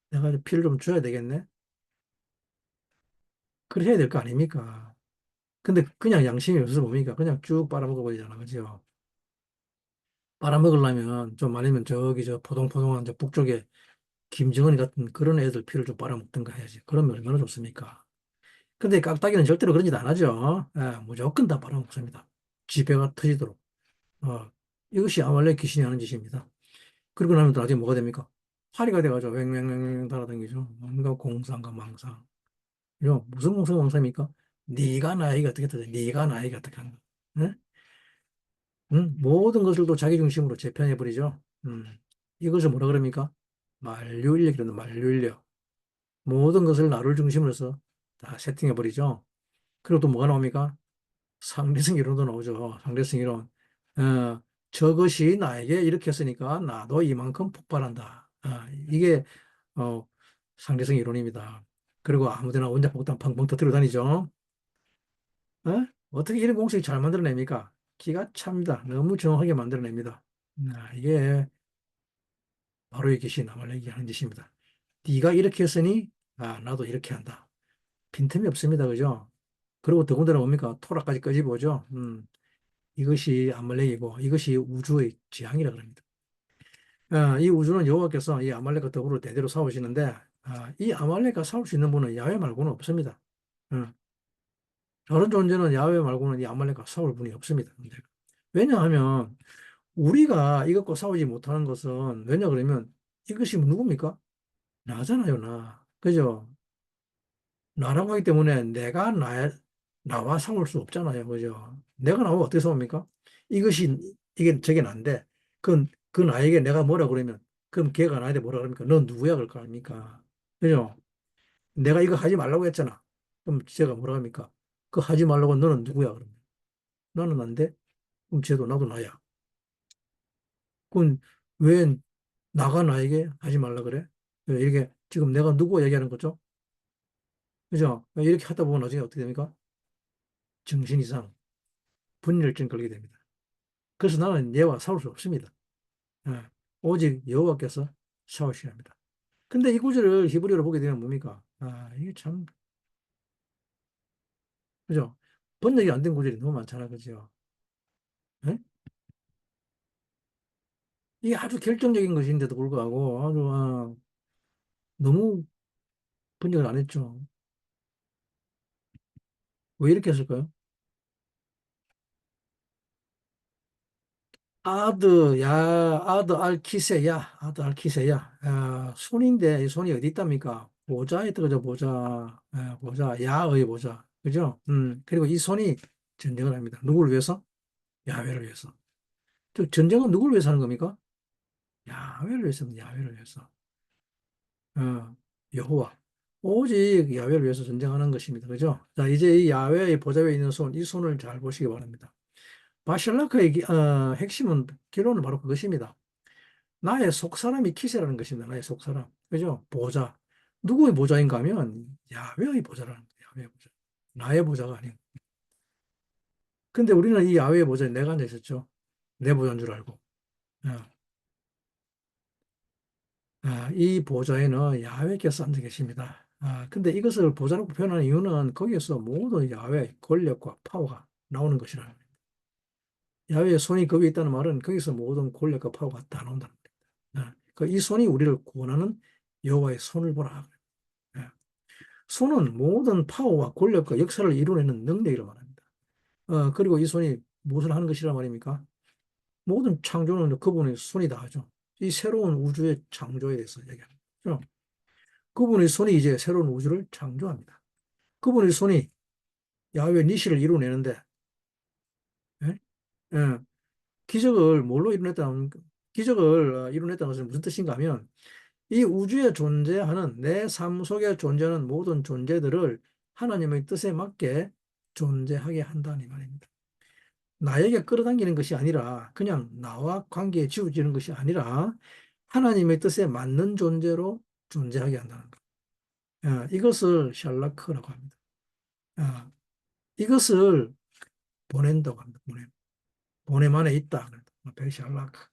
내가 이제 피를 좀 줘야 되겠네? 그래 해야 될 거 아닙니까? 근데 그냥 양심이 없어서 뭡니까? 그냥 쭉 빨아먹어 버리잖아. 그죠? 빨아먹으려면 좀 아니면 저기 저 포동포동한 저 북쪽에 김정은이 같은 그런 애들 피를 좀 빨아먹든가 해야지. 그러면 얼마나 좋습니까? 근데 깍딱이는 절대로 그런 짓 안 하죠. 예, 무조건 다 빨아먹습니다. 지배가 터지도록. 이것이 아말렉 귀신이 하는 짓입니다. 그러고 나면 또 나중에 뭐가 됩니까? 파리가 돼가지고 왱왱왱 달아다니죠. 뭔가 공상과 망상. 이런 무슨 공상 망상입니까? 네가 나에게 어떻게 하다 네가 나에게 어떻게 하는 거야? 응? 응? 모든 것을 또 자기 중심으로 재편해버리죠. 이것을 뭐라 그럽니까? 만류인력이라는 만류인력. 모든 것을 나를 중심으로 해서 다 세팅해버리죠. 그리고 또 뭐가 나옵니까? 상대성 이론도 나오죠. 상대성 이론. 저것이 나에게 이렇게 했으니까 나도 이만큼 폭발한다. 이게 어, 상대성 이론입니다. 그리고 아무데나 원자폭탄 팡팡 터뜨려 다니죠. 어떻게 이런 공식을 잘 만들어냅니까? 기가 찹니다. 너무 정확하게 만들어냅니다. 이게 바로 이 것이 나말레기 하는 짓입니다. 네가 이렇게 했으니 나도 이렇게 한다. 빈틈이 없습니다. 그죠? 그리고 더군다나 뭡니까? 토라까지 끄집어오죠. 이것이 아말렉이고 이것이 우주의 지향이라 그럽니다. 이 우주는 여호와께서 이 아말렉과 더불어 대대로 싸우시는데 이 아말렉과 싸울 수 있는 분은 야훼 말고는 없습니다. 어, 다른 존재는 야훼 말고는 이 아말렉과 싸울 분이 없습니다. 왜냐하면 우리가 이것과 싸우지 못하는 것은 왜냐 그러면 이것이 누굽니까? 나잖아요, 나. 그죠? 나라고 하기 때문에 나와 싸울 수 없잖아요. 그죠? 내가 나와 어떻게 싸웁니까? 이게 저게 난데, 그 나에게 내가 뭐라 그러면, 그럼 걔가 나한테 뭐라 그럽니까? 넌 누구야? 그럴 거 아닙니까? 그죠? 내가 이거 하지 말라고 했잖아. 그럼 제가 뭐라 합니까? 그거 하지 말라고 너는 누구야? 그러면. 나는 난데? 그럼 쟤도 나도 나야. 그럼 왜 나가 나에게 하지 말라 그래? 이렇게 지금 내가 누구 얘기하는 거죠? 그죠? 이렇게 하다 보면 나중에 어떻게 됩니까? 정신 이상, 분열증 걸리게 됩니다. 그래서 나는 얘와 싸울 수 없습니다. 예. 오직 여호와께서 싸우셔야 합니다. 근데 이 구절을 히브리어로 보게 되면 뭡니까? 이게 참, 그죠? 번역이 안 된 구절이 너무 많잖아, 그죠? 예? 이게 아주 결정적인 것인데도 불구하고 아주 너무 번역을 안 했죠. 왜 이렇게 했을까요? 아드 알키세야. 손인데 이 손이 어디 있답니까? 보좌에 떠죠, 보좌. 보좌, 야의 보좌. 그죠? 그리고 이 손이 전쟁을 합니다. 누구를 위해서? 야훼를 위해서. 즉, 전쟁은 누구를 위해서 하는 겁니까? 야훼를 위해서입니다. 야훼를 위해서. 어, 여호와. 오직 야훼를 위해서 전쟁하는 것입니다. 그죠? 자, 이제 이 야훼의 보좌에 있는 손, 이 손을 잘 보시기 바랍니다. 바샬라크의 핵심은, 결론은 바로 그것입니다. 나의 속사람이 키세라는 것입니다. 나의 속사람. 그죠? 보좌. 누구의 보좌인가 하면 야훼의 보좌라는 거예요. 야훼의 보좌. 나의 보좌가 아니고. 근데 우리는 이 야훼의 보좌에 내가 앉아 있었죠. 내 보좌인 줄 알고. 어. 이 보좌에는 야훼께서 앉아 계십니다. 근데 이것을 보좌라고 표현하는 이유는 거기에서 모든 야훼의 권력과 파워가 나오는 것이라는 거예요. 야훼의 손이 거기에 있다는 말은 거기서 모든 권력과 파워가 다 나온다는 거예요. 이 손이 우리를 구원하는 여호와의 손을 보라. 예. 손은 모든 파워와 권력과 역사를 이루어내는 능력이라고 말합니다. 그리고 이 손이 무엇을 하는 것이란 말입니까? 모든 창조는 그분의 손이 다 하죠. 이 새로운 우주의 창조에 대해서 얘기합니다. 그죠? 그분의 손이 이제 새로운 우주를 창조합니다. 그분의 손이 야훼 니시를 이루어내는데, 예? 예, 기적을 뭘로 이루어냈다는, 기적을 이루어냈다는 것은 무슨 뜻인가 하면, 이 우주에 존재하는 내 삶 속에 존재하는 모든 존재들을 하나님의 뜻에 맞게 존재하게 한다는 말입니다. 나에게 끌어당기는 것이 아니라 그냥 나와 관계에 지워지는 것이 아니라 하나님의 뜻에 맞는 존재로 존재하게 한다는 것. 이것을 샬라크라고 합니다. 아, 이것을 보낸다고 합니다. 보냄 안에 있다. 샬라크.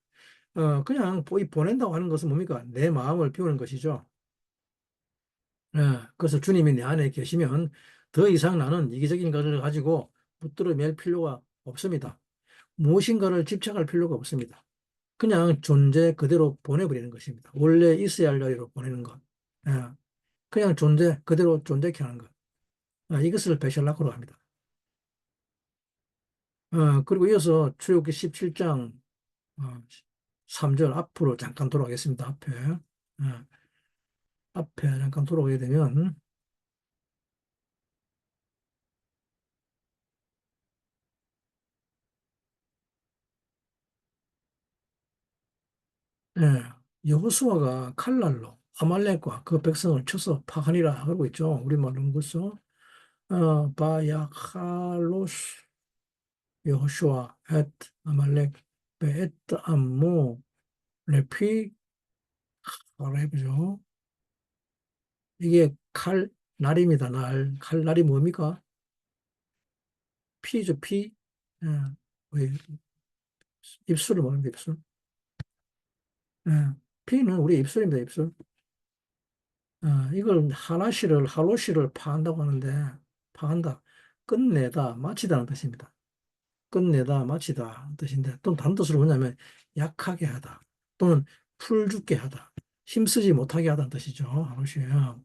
그냥 이 보낸다고 하는 것은 뭡니까? 내 마음을 비우는 것이죠. 그래서 주님이 내 안에 계시면 더 이상 나는 이기적인 것을 가지고 붙들어 맬 필요가 없습니다. 무엇인가를 집착할 필요가 없습니다. 그냥 존재 그대로 보내버리는 것입니다. 원래 있어야 할 자리로 보내는 것. 예, 그냥 존재 그대로 존재케 하는 것. 이것을 베셜라크로 합니다. 그리고 이어서 출애굽기 17장 3절 앞으로 잠깐 돌아가겠습니다. 앞에 잠깐 돌아오게 되면 예, 여호수아가 칼날로 아말렉과 그 백성을 쳐서 파하니라 그러고 있죠. 우리말로 그죠? 바야칼로스 여호수아 엣 아말렉 베엣 암모 레피 바로 해보죠. 이게 칼날입니다. 칼날이 뭡니까? 피죠, 피. 예, 왜, 입술을 말합니다, 입술. 예, 피는 우리 입술입니다, 입술. 이걸 할로시를 파한다고 하는데, 파한다. 끝내다, 마치다는 뜻입니다. 끝내다, 마치다 뜻인데, 또 다른 뜻으로 뭐냐면, 약하게 하다. 또는 풀죽게 하다. 힘쓰지 못하게 하다는 뜻이죠, 할로시요.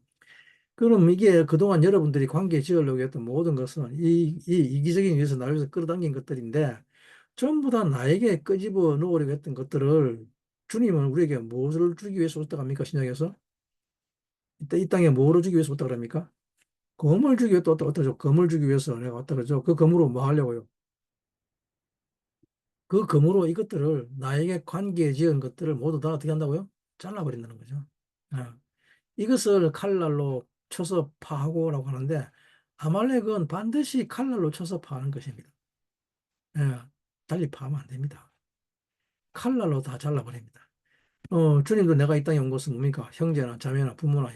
그럼 이게 그동안 여러분들이 관계 지으려고 했던 모든 것은 이 이기적인 위해서 나를 위해서 끌어당긴 것들인데, 전부 다 나에게 끄집어 놓으려고 했던 것들을 주님은 우리에게 무엇을 주기 위해서 왔다 합니까? 신약에서? 이 땅에 뭐를 주기 위해서 왔다 그럽니까? 검을 주기 위해서 왔다 그러죠. 검을 주기 위해서 내가 왔다 그러죠. 그 검으로 뭐 하려고요? 그 검으로 이것들을 나에게 관계 지은 것들을 모두 다 어떻게 한다고요? 잘라버린다는 거죠. 아, 이것을 칼날로 쳐서 파하고라고 하는데 아말렉은 반드시 칼날로 쳐서 파는 것입니다. 예, 달리 파하면 안 됩니다. 칼날로 다 잘라버립니다. 주님도 내가 이 땅에 온 것은 뭡니까? 형제나 자매나 부모나,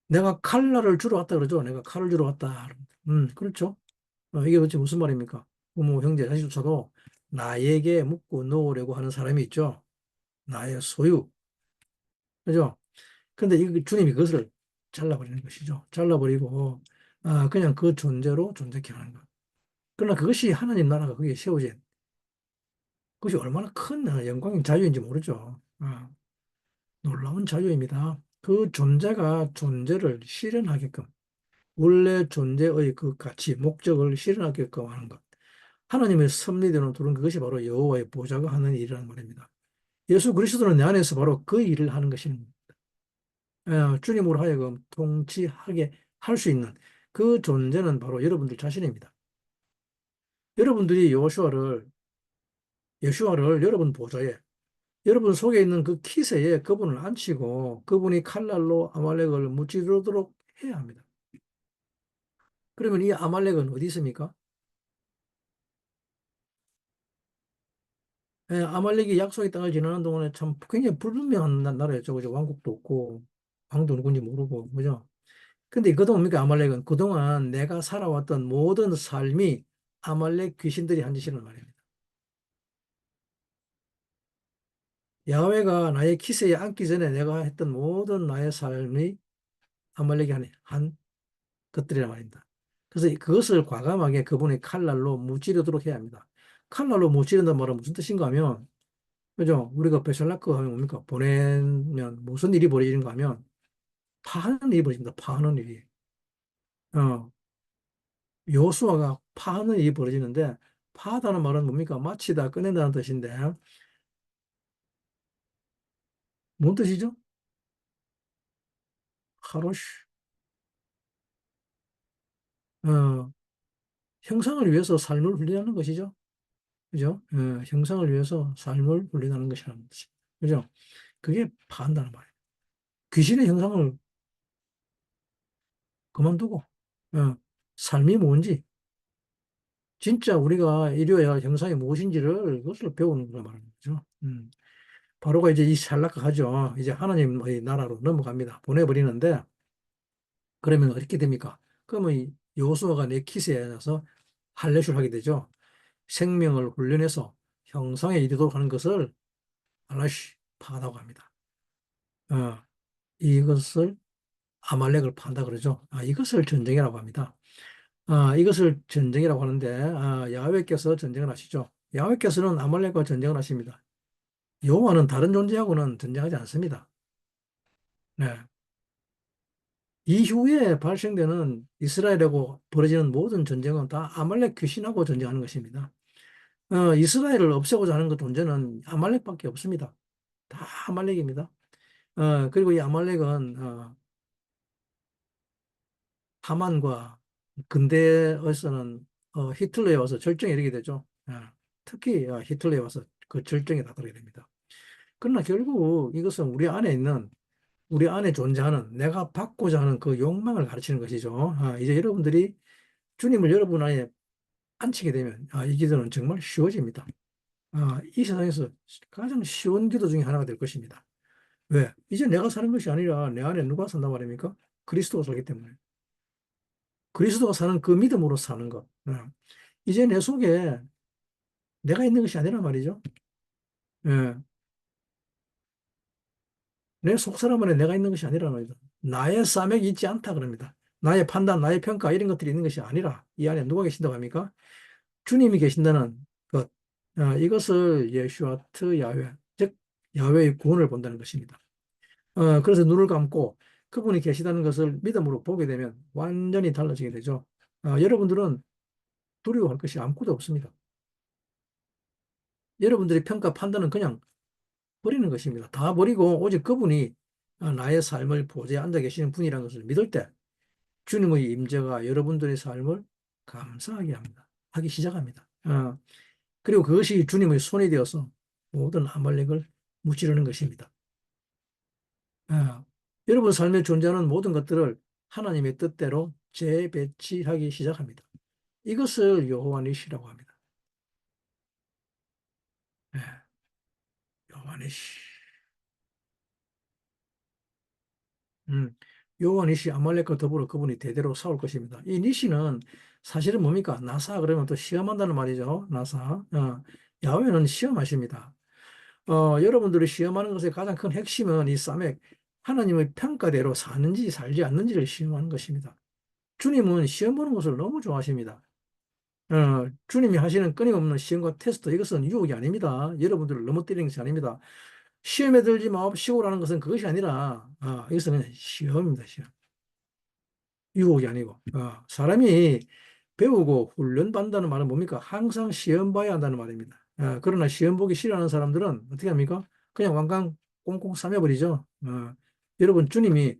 내가 칼날을 주러 왔다 그러죠. 내가 칼을 주러 왔다. 그렇죠. 이게 도대체 무슨 말입니까? 부모, 형제, 자식조차도 나에게 묻고 놓으려고 하는 사람이 있죠. 나의 소유. 그죠? 근데 주님이 그것을 잘라버리는 것이죠. 잘라버리고, 그냥 그 존재로 존재케 하는 것. 그러나 그것이 하나님 나라가 거기에 세워진, 그것이 얼마나 큰 영광인 자유인지 모르죠. 놀라운 자유입니다. 그 존재가 존재를 실현하게끔, 원래 존재의 그 가치, 목적을 실현하게끔 하는 것. 하나님의 섭리되는 도는 그것이 바로 여호와의 보좌가 하는 일이라는 말입니다. 예수 그리스도는 내 안에서 바로 그 일을 하는 것입니다. 주님으로 하여금 통치하게 할 수 있는 그 존재는 바로 여러분들 자신입니다. 여러분들이 예수와를 여러분 보좌에, 여러분 속에 있는 그 키세에 그분을 앉히고 그분이 칼날로 아말렉을 무찌르도록 해야 합니다. 그러면 이 아말렉은 어디 있습니까? 아말렉이 약속의 땅을 지나는 동안에 참 굉장히 불분명한 나라였죠. 그죠? 왕국도 없고, 왕도 누군지 모르고, 그죠? 근데 그동안 뭡니까? 아말렉은 그동안 내가 살아왔던 모든 삶이 아말렉 귀신들이 한 짓이란 말입니다. 야훼가 나의 기세에 앉기 전에 내가 했던 모든 나의 삶이 아말렉이 한 것들이란 말입니다. 그래서 그것을 과감하게 그분의 칼날로 무찌르도록 해야 합니다. 칼날로 무찌른다는 말은 무슨 뜻인가 하면, 그죠? 우리가 베살라크 하면 뭡니까? 보내면 무슨 일이 벌어지는가 하면 파하는 일이 벌어집니다. 파하는 일이. 어, 요수아가 파하는 일이 벌어지는데 파하다는 말은 뭡니까? 마치다, 끝낸다는 뜻인데 뭔 뜻이죠? 하로시. 어, 형상을 위해서 삶을 훈련하는 것이죠. 그죠? 형상을 위해서 삶을 훈련하는 것이라는 뜻이죠. 그죠? 그게 파한다는 말이에요. 귀신의 형상을 그만두고, 삶이 뭔지, 진짜 우리가 이루어야 할 형상이 무엇인지를 그것을 배우는 거라 말하는 거죠. 바로가 이제 이 샬라카 하죠. 이제 하나님의 나라로 넘어갑니다. 보내버리는데, 그러면 어떻게 됩니까? 그러면 이 여호수아가 내 키스에 앉아서 할례를 하게 되죠. 생명을 훈련해서 형상에 이르도록 하는 것을 알라시 파다고 합니다. 어, 이것을 아말렉을 판다 그러죠. 이것을 전쟁이라고 합니다. 이것을 전쟁이라고 하는데, 야훼께서 전쟁을 하시죠. 야훼께서는 아말렉과 전쟁을 하십니다. 여호와는 다른 존재하고는 전쟁하지 않습니다. 네. 이후에 발생되는 이스라엘하고 벌어지는 모든 전쟁은 다 아말렉 귀신하고 전쟁하는 것입니다. 이스라엘을 없애고자 하는 것 존재는 아말렉밖에 없습니다. 다 아말렉입니다. 그리고 이 아말렉은 하만과 근대에서는 히틀러에 와서 절정에 이르게 되죠. 특히 히틀러에 와서 그 절정에 다다르게 됩니다. 그러나 결국 이것은 우리 안에 존재하는 내가 받고자 하는 그 욕망을 가르치는 것이죠. 이제 여러분들이 주님을 여러분 안에 안치게 되면 이 기도는 정말 쉬워집니다. 이 세상에서 가장 쉬운 기도 중에 하나가 될 것입니다. 왜? 이제 내가 사는 것이 아니라 내 안에 누가 산단 말입니까? 그리스도가 살기 때문에. 그리스도가 사는 그 믿음으로 사는 것. 이제 내 속에 내가 있는 것이 아니란 말이죠. 예. 내 속 사람 안에 내가 있는 것이 아니란 말이죠. 나의 싸맥이 있지 않다 그럽니다. 나의 판단, 나의 평가 이런 것들이 있는 것이 아니라 이 안에 누가 계신다고 합니까? 주님이 계신다는 것. 이것을 예슈아트 야훼, 즉 야훼의 구원을 본다는 것입니다. 그래서 눈을 감고 그분이 계시다는 것을 믿음으로 보게 되면 완전히 달라지게 되죠. 여러분들은 두려워할 것이 아무것도 없습니다. 여러분들의 평가, 판단은 그냥 버리는 것입니다. 다 버리고 오직 그분이 나의 삶을 보좌에 앉아 계시는 분이라는 것을 믿을 때 주님의 임재가 여러분들의 삶을 감사하게 합니다. 하기 시작합니다. 그리고 그것이 주님의 손이 되어서 모든 아말렉을 무찌르는 것입니다. 여러분 삶에 존재하는 모든 것들을 하나님의 뜻대로 재배치하기 시작합니다. 이것을 여호와 니시라고 합니다. 예, 여호와 니시. 여호와 니시 아말렉과 더불어 그분이 대대로 싸울 것입니다. 이 니시는 사실은 뭡니까? 나사 그러면 또 시험한다는 말이죠. 나사. 야훼는 시험하십니다. 여러분들이 시험하는 것의 가장 큰 핵심은 이 싸맥, 하나님의 평가대로 사는지 살지 않는지를 시험하는 것입니다. 주님은 시험 보는 것을 너무 좋아하십니다. 주님이 하시는 끊임없는 시험과 테스트, 이것은 유혹이 아닙니다. 여러분들을 넘어뜨리는 것이 아닙니다. 시험에 들지 마옵시고라는 것은 그것이 아니라, 이것은 그냥 시험입니다, 시험. 유혹이 아니고. 사람이 배우고 훈련받는다는 말은 뭡니까? 항상 시험 봐야 한다는 말입니다. 그러나 시험 보기 싫어하는 사람들은 어떻게 합니까? 그냥 완강 꽁꽁 싸매버리죠. 여러분, 주님이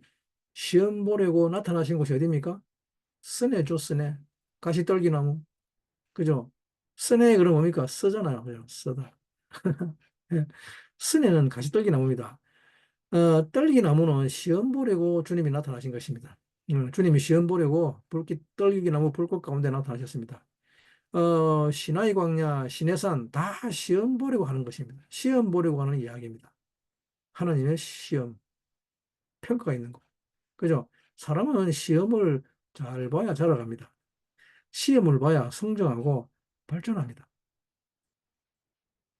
시험 보려고 나타나신 곳이 어디입니까? 스네죠, 스네. 가시떨기나무. 그죠? 스네, 그럼 뭡니까? 써잖아요. 그죠? 써다. 예. 스네는 가시떨기나무입니다. 떨기나무는 시험 보려고 주님이 나타나신 것입니다. 주님이 시험 보려고 불빛 떨기나무 불꽃 가운데 나타나셨습니다. 시나이 광야, 시내산 다 시험 보려고 하는 것입니다. 시험 보려고 하는 이야기입니다. 하나님의 시험, 평가가 있는 거. 그죠? 사람은 시험을 잘 봐야 자라갑니다. 시험을 봐야 성장하고 발전합니다.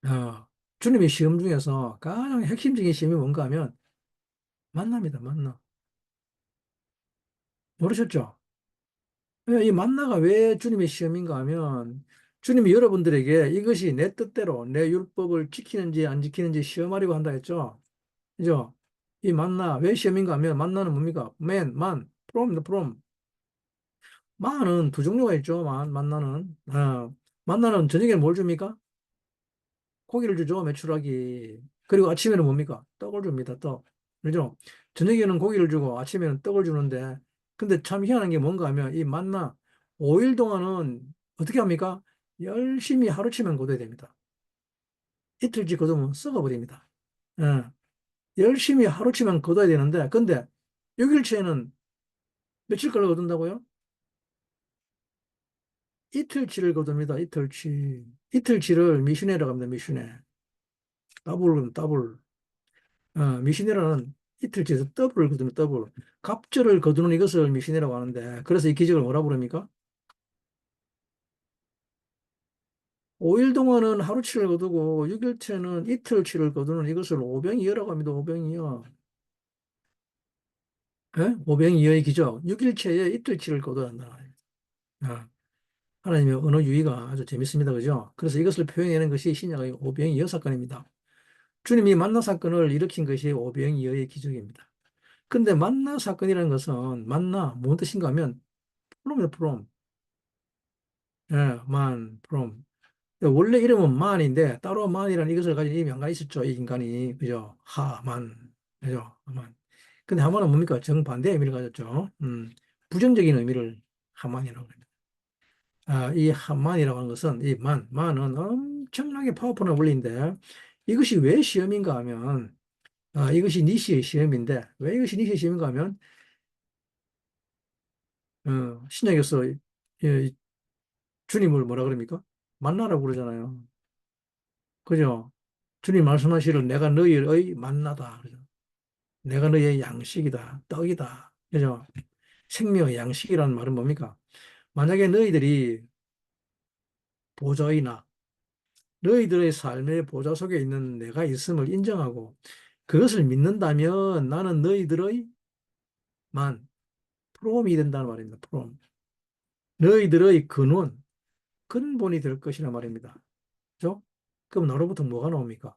어, 주님의 시험 중에서 가장 핵심적인 시험이 뭔가 하면 만납니다, 만나. 모르셨죠? 이 만나가 왜 주님의 시험인가 하면 주님이 여러분들에게 이것이 내 뜻대로 내 율법을 지키는지 안 지키는지 시험하려고 한다 했죠. 그죠? 이 만나 왜 시험인가 하면 만나는 뭡니까? man, from the from. 만은 두 종류가 있죠. 만나는. 만나는 저녁에 뭘 줍니까? 고기를 주죠. 메추라기. 그리고 아침에는 뭡니까? 떡을 줍니다. 떡. 그죠? 저녁에는 고기를 주고 아침에는 떡을 주는데 근데 참 희한한 게 뭔가 하면 이 만나 5일 동안은 어떻게 합니까? 열심히 하루치면 거둬야 됩니다. 이틀째 거두면 썩어버립니다. 예. 열심히 하루치면 거둬야 되는데 근데 6일째는 며칠 걸로 거둔다고요? 이틀치를 거둡니다. 이틀치. 이틀치를 미슈네라고 합니다. 미슈네. 더블. 미시네라는 이틀째에서 더블을 거두면 더블. 갑절을 거두는 이것을 미시네라고 하는데, 그래서 이 기적을 뭐라 부릅니까? 5일 동안은 하루치를 거두고 6일째는 이틀치를 거두는 이것을 오병이어라고 합니다. 오병이어. 예? 오병이어의 기적. 6일째에 이틀치를 거둬야 한다. 아, 하나님의 언어 유희가 아주 재밌습니다. 그죠? 그래서 이것을 표현하는 것이 신약의 오병이어 사건입니다. 주님이 만나 사건을 일으킨 것이 오병이어의 기적입니다. 근데 만나 사건이라는 것은 만나 무슨 뜻인가 하면 프롬이다 프롬. 예, 만 프롬. 원래 이름은 만인데 따로 만이라는 이것을 가진 이름이 안 가 있었죠. 이 인간이 그죠? 하만 그죠? 만. 근데 하만은 뭡니까? 정반대의 의미를 가졌죠. 부정적인 의미를 하만이라고 합니다. 아, 이 하만이라고 하는 것은 이 만은 엄청나게 파워풀한 원리인데 이것이 왜 시험인가 하면 이것이 니시의 시험인데 왜 이것이 니시의 시험인가 하면 신약에서 주님을 뭐라 그럽니까? 만나라고 그러잖아요. 그죠? 주님 말씀하시를 내가 너희의 만나다. 그죠? 내가 너희의 양식이다. 떡이다. 그죠? 생명의 양식이라는 말은 뭡니까? 만약에 너희들이 보좌이나 너희들의 삶의 보좌 속에 있는 내가 있음을 인정하고 그것을 믿는다면 나는 너희들의 만, 프롬이 된다는 말입니다. 프롬. 너희들의 근본이 될 것이란 말입니다. 그죠? 그럼 나로부터 뭐가 나옵니까?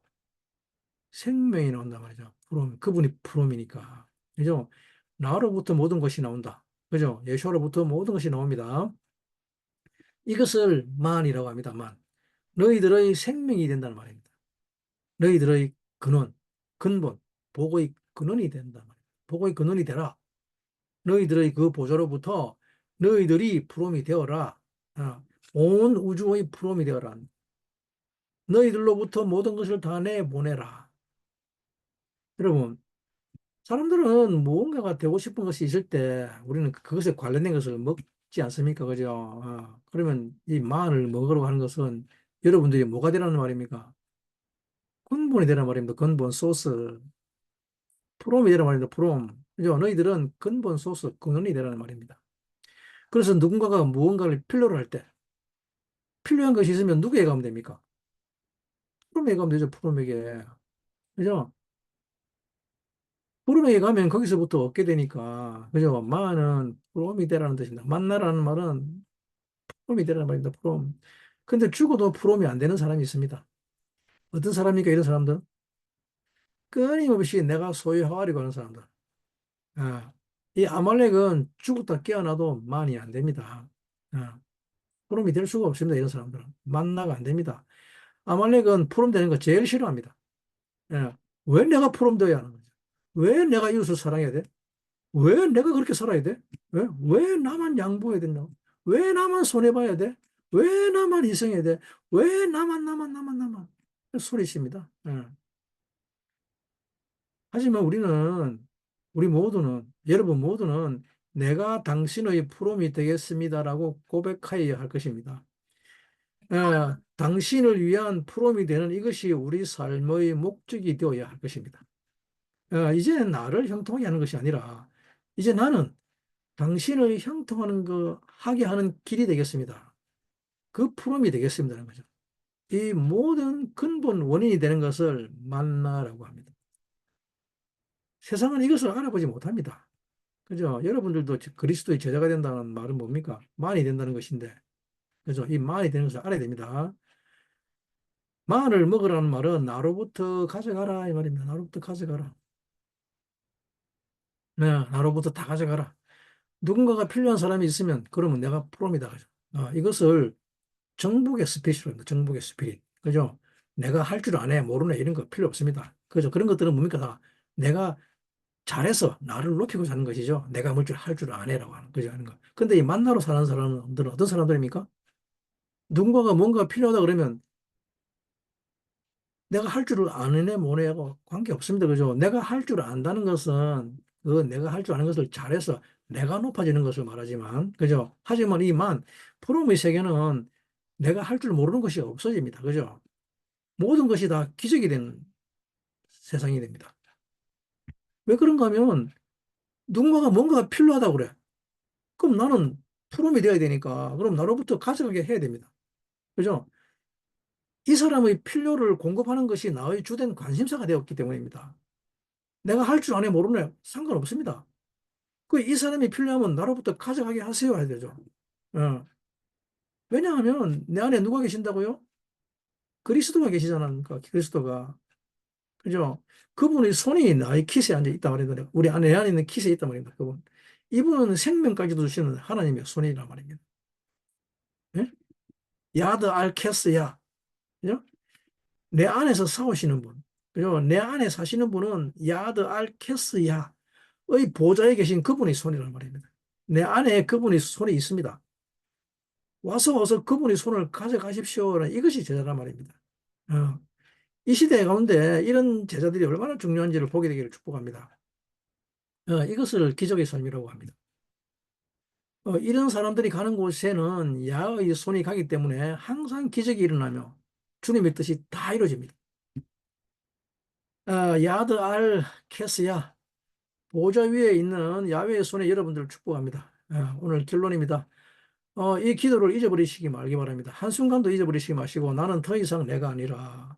생명이 나온단 말이죠. 프롬, 그분이 프롬이니까. 그죠? 나로부터 모든 것이 나온다. 그죠? 예수로부터 모든 것이 나옵니다. 이것을 만이라고 합니다. 만. 너희들의 생명이 된다는 말입니다. 너희들의 근원, 근본, 복의 근원이 된단 말이에요. 복의 근원이 되라. 너희들의 그 보좌로부터 너희들이 프롬이 되어라. 온 우주의 프롬이 되어라. 너희들로부터 모든 것을 다 내보내라. 여러분, 사람들은 무언가가 되고 싶은 것이 있을 때 우리는 그것에 관련된 것을 먹지 않습니까? 그죠? 그러면 이 만을 먹으러 가는 것은 여러분들이 뭐가 되라는 말입니까? 근본이 되란 말입니다. 근본 소스. 프롬이 되란 말입니다. 프롬. 그죠? 너희들은 근본 소스, 근원이 되라는 말입니다. 그래서 누군가가 무언가를 필요로 할 때 필요한 것이 있으면 누구에게 가면 됩니까? 프롬에게 가면 되죠. 프롬에게. 그죠? 프롬에게 가면 거기서부터 얻게 되니까. 그죠? 만은 프롬이 되라는 뜻입니다. 만나라는 말은 프롬이 되라는 말입니다. 프롬. 근데 죽어도 프롬이 안 되는 사람이 있습니다. 어떤 사람입니까? 이런 사람들? 끊임없이 내가 소유하려고 하는 사람들. 아, 이 아말렉은 죽었다 깨어나도 만이 안 됩니다. 아, 프롬이 될 수가 없습니다. 이런 사람들은. 만나가 안 됩니다. 아말렉은 프롬 되는 거 제일 싫어합니다. 예. 왜 내가 프롬 되어야 하는 거죠? 왜 내가 이웃을 사랑해야 돼? 왜 내가 그렇게 살아야 돼? 왜 나만 양보해야 된다? 왜 나만 손해봐야 돼? 왜 나만 희생해야 돼? 왜 나만? 소리십니다. 예. 하지만 우리 모두는, 여러분 모두는 내가 당신의 프롬이 되겠습니다라고 고백하여야 할 것입니다. 당신을 위한 프롬이 되는 이것이 우리 삶의 목적이 되어야 할 것입니다. 이제 나를 형통하게 하는 것이 아니라 이제 나는 당신을 형통하는 거 하게 하는 길이 되겠습니다. 그 프롬이 되겠습니다는 거죠. 이 모든 근본 원인이 되는 것을 만나라고 합니다. 세상은 이것을 알아보지 못합니다. 그죠? 여러분들도 그리스도의 제자가 된다는 말은 뭡니까? 만이 된다는 것인데, 그죠? 이 만이 되는 것을 알아야 됩니다. 만을 먹으라는 말은 나로부터 가져가라 이 말입니다. 나로부터 가져가라. 네, 나로부터 다 가져가라. 누군가가 필요한 사람이 있으면 그러면 내가 프롬이다. 그죠? 이것을 정복의 스피릿으로 합니다. 정복의 스피릿. 그죠? 내가 할 줄 아네, 모르네, 이런 거 필요 없습니다. 그죠? 그런 것들은 뭡니까? 다 내가 잘해서 나를 높이고 사는 것이죠. 내가 뭘 줄 할 줄 아네라고 하는, 그죠? 하는 거. 근데 이 만나러 사는 사람들은 어떤 사람들입니까? 누군가가 뭔가 필요하다 그러면 내가 할 줄을 아느냐, 모르냐고 관계없습니다. 그죠? 내가 할 줄 안다는 것은 그 내가 할 줄 아는 것을 잘해서 내가 높아지는 것을 말하지만, 그죠? 하지만 프롬의 세계는 내가 할 줄 모르는 것이 없어집니다. 그죠? 모든 것이 다 기적이 되는 세상이 됩니다. 왜 그런가 하면 누군가가 뭔가가 필요하다고 그래. 그럼 나는 프롬이 되어야 되니까 그럼 나로부터 가져가게 해야 됩니다. 그죠? 이 사람의 필요를 공급하는 것이 나의 주된 관심사가 되었기 때문입니다. 내가 할 줄 아네 모르네 상관없습니다. 그 이 사람이 필요하면 나로부터 가져가게 하세요 해야 되죠. 어. 왜냐하면 내 안에 누가 계신다고요? 그리스도가 계시잖아요. 그리스도가. 그죠? 그분의 손이 나의 키스에 앉아 있단 말입니다. 우리 안에 내 안에 있는 키스에 있단 말입니다. 그분. 이분은 생명까지도 주시는 하나님의 손이란 말입니다. 예? 야드 알케스야. 그죠? 내 안에서 싸우시는 분. 그죠? 내 안에 사시는 분은 야드 알케스야의 보좌에 계신 그분의 손이란 말입니다. 내 안에 그분의 손이 있습니다. 와서 어서 그분의 손을 가져가십시오. 이것이 제자란 말입니다. 어, 이 시대 가운데 이런 제자들이 얼마나 중요한지를 보게 되기를 축복합니다. 이것을 기적의 삶이라고 합니다. 이런 사람들이 가는 곳에는 야의 손이 가기 때문에 항상 기적이 일어나며 주님의 뜻이 다 이루어집니다. 야드 알 캐스야, 보좌 위에 있는 야훼의 손에 여러분들을 축복합니다. 오늘 결론입니다. 이 기도를 잊어버리시기 말기 바랍니다. 한순간도 잊어버리시기 마시고 나는 더 이상 내가 아니라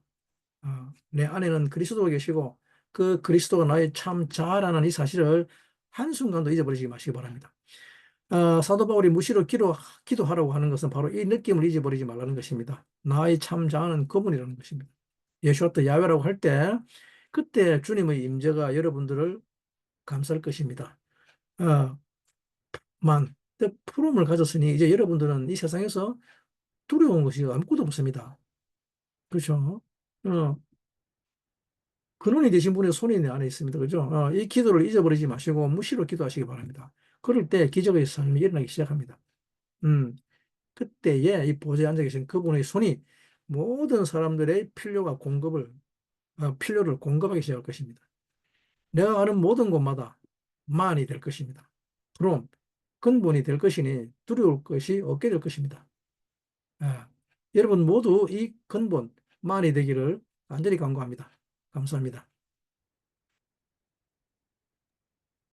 내 안에는 그리스도가 계시고 그 그리스도가 나의 참 자아라는 이 사실을 한순간도 잊어버리시기 마시기 바랍니다. 사도 바울이 무시로 기도하라고 하는 것은 바로 이 느낌을 잊어버리지 말라는 것입니다. 나의 참 자아는 그분이라는 것입니다. 예수와 또 야훼라고 할 때 그때 주님의 임재가 여러분들을 감쌀 것입니다. 어, 푸름을 가졌으니 이제 여러분들은 이 세상에서 두려운 것이 아무것도 없습니다. 그렇죠? 어, 근원이 되신 분의 손이 내 안에 있습니다. 그죠? 이 기도를 잊어버리지 마시고 무시로 기도하시기 바랍니다. 그럴 때 기적의 삶이 일어나기 시작합니다. 음, 그때에 이 보좌에 앉아 계신 그분의 손이 모든 사람들의 필요를 공급하기 시작할 것입니다. 내가 가는 모든 곳마다 만이 될 것입니다. 그럼 근본이 될 것이니 두려울 것이 없게 될 것입니다. 여러분 모두 이 근본 만이 되기를 간절히 간구합니다. 감사합니다.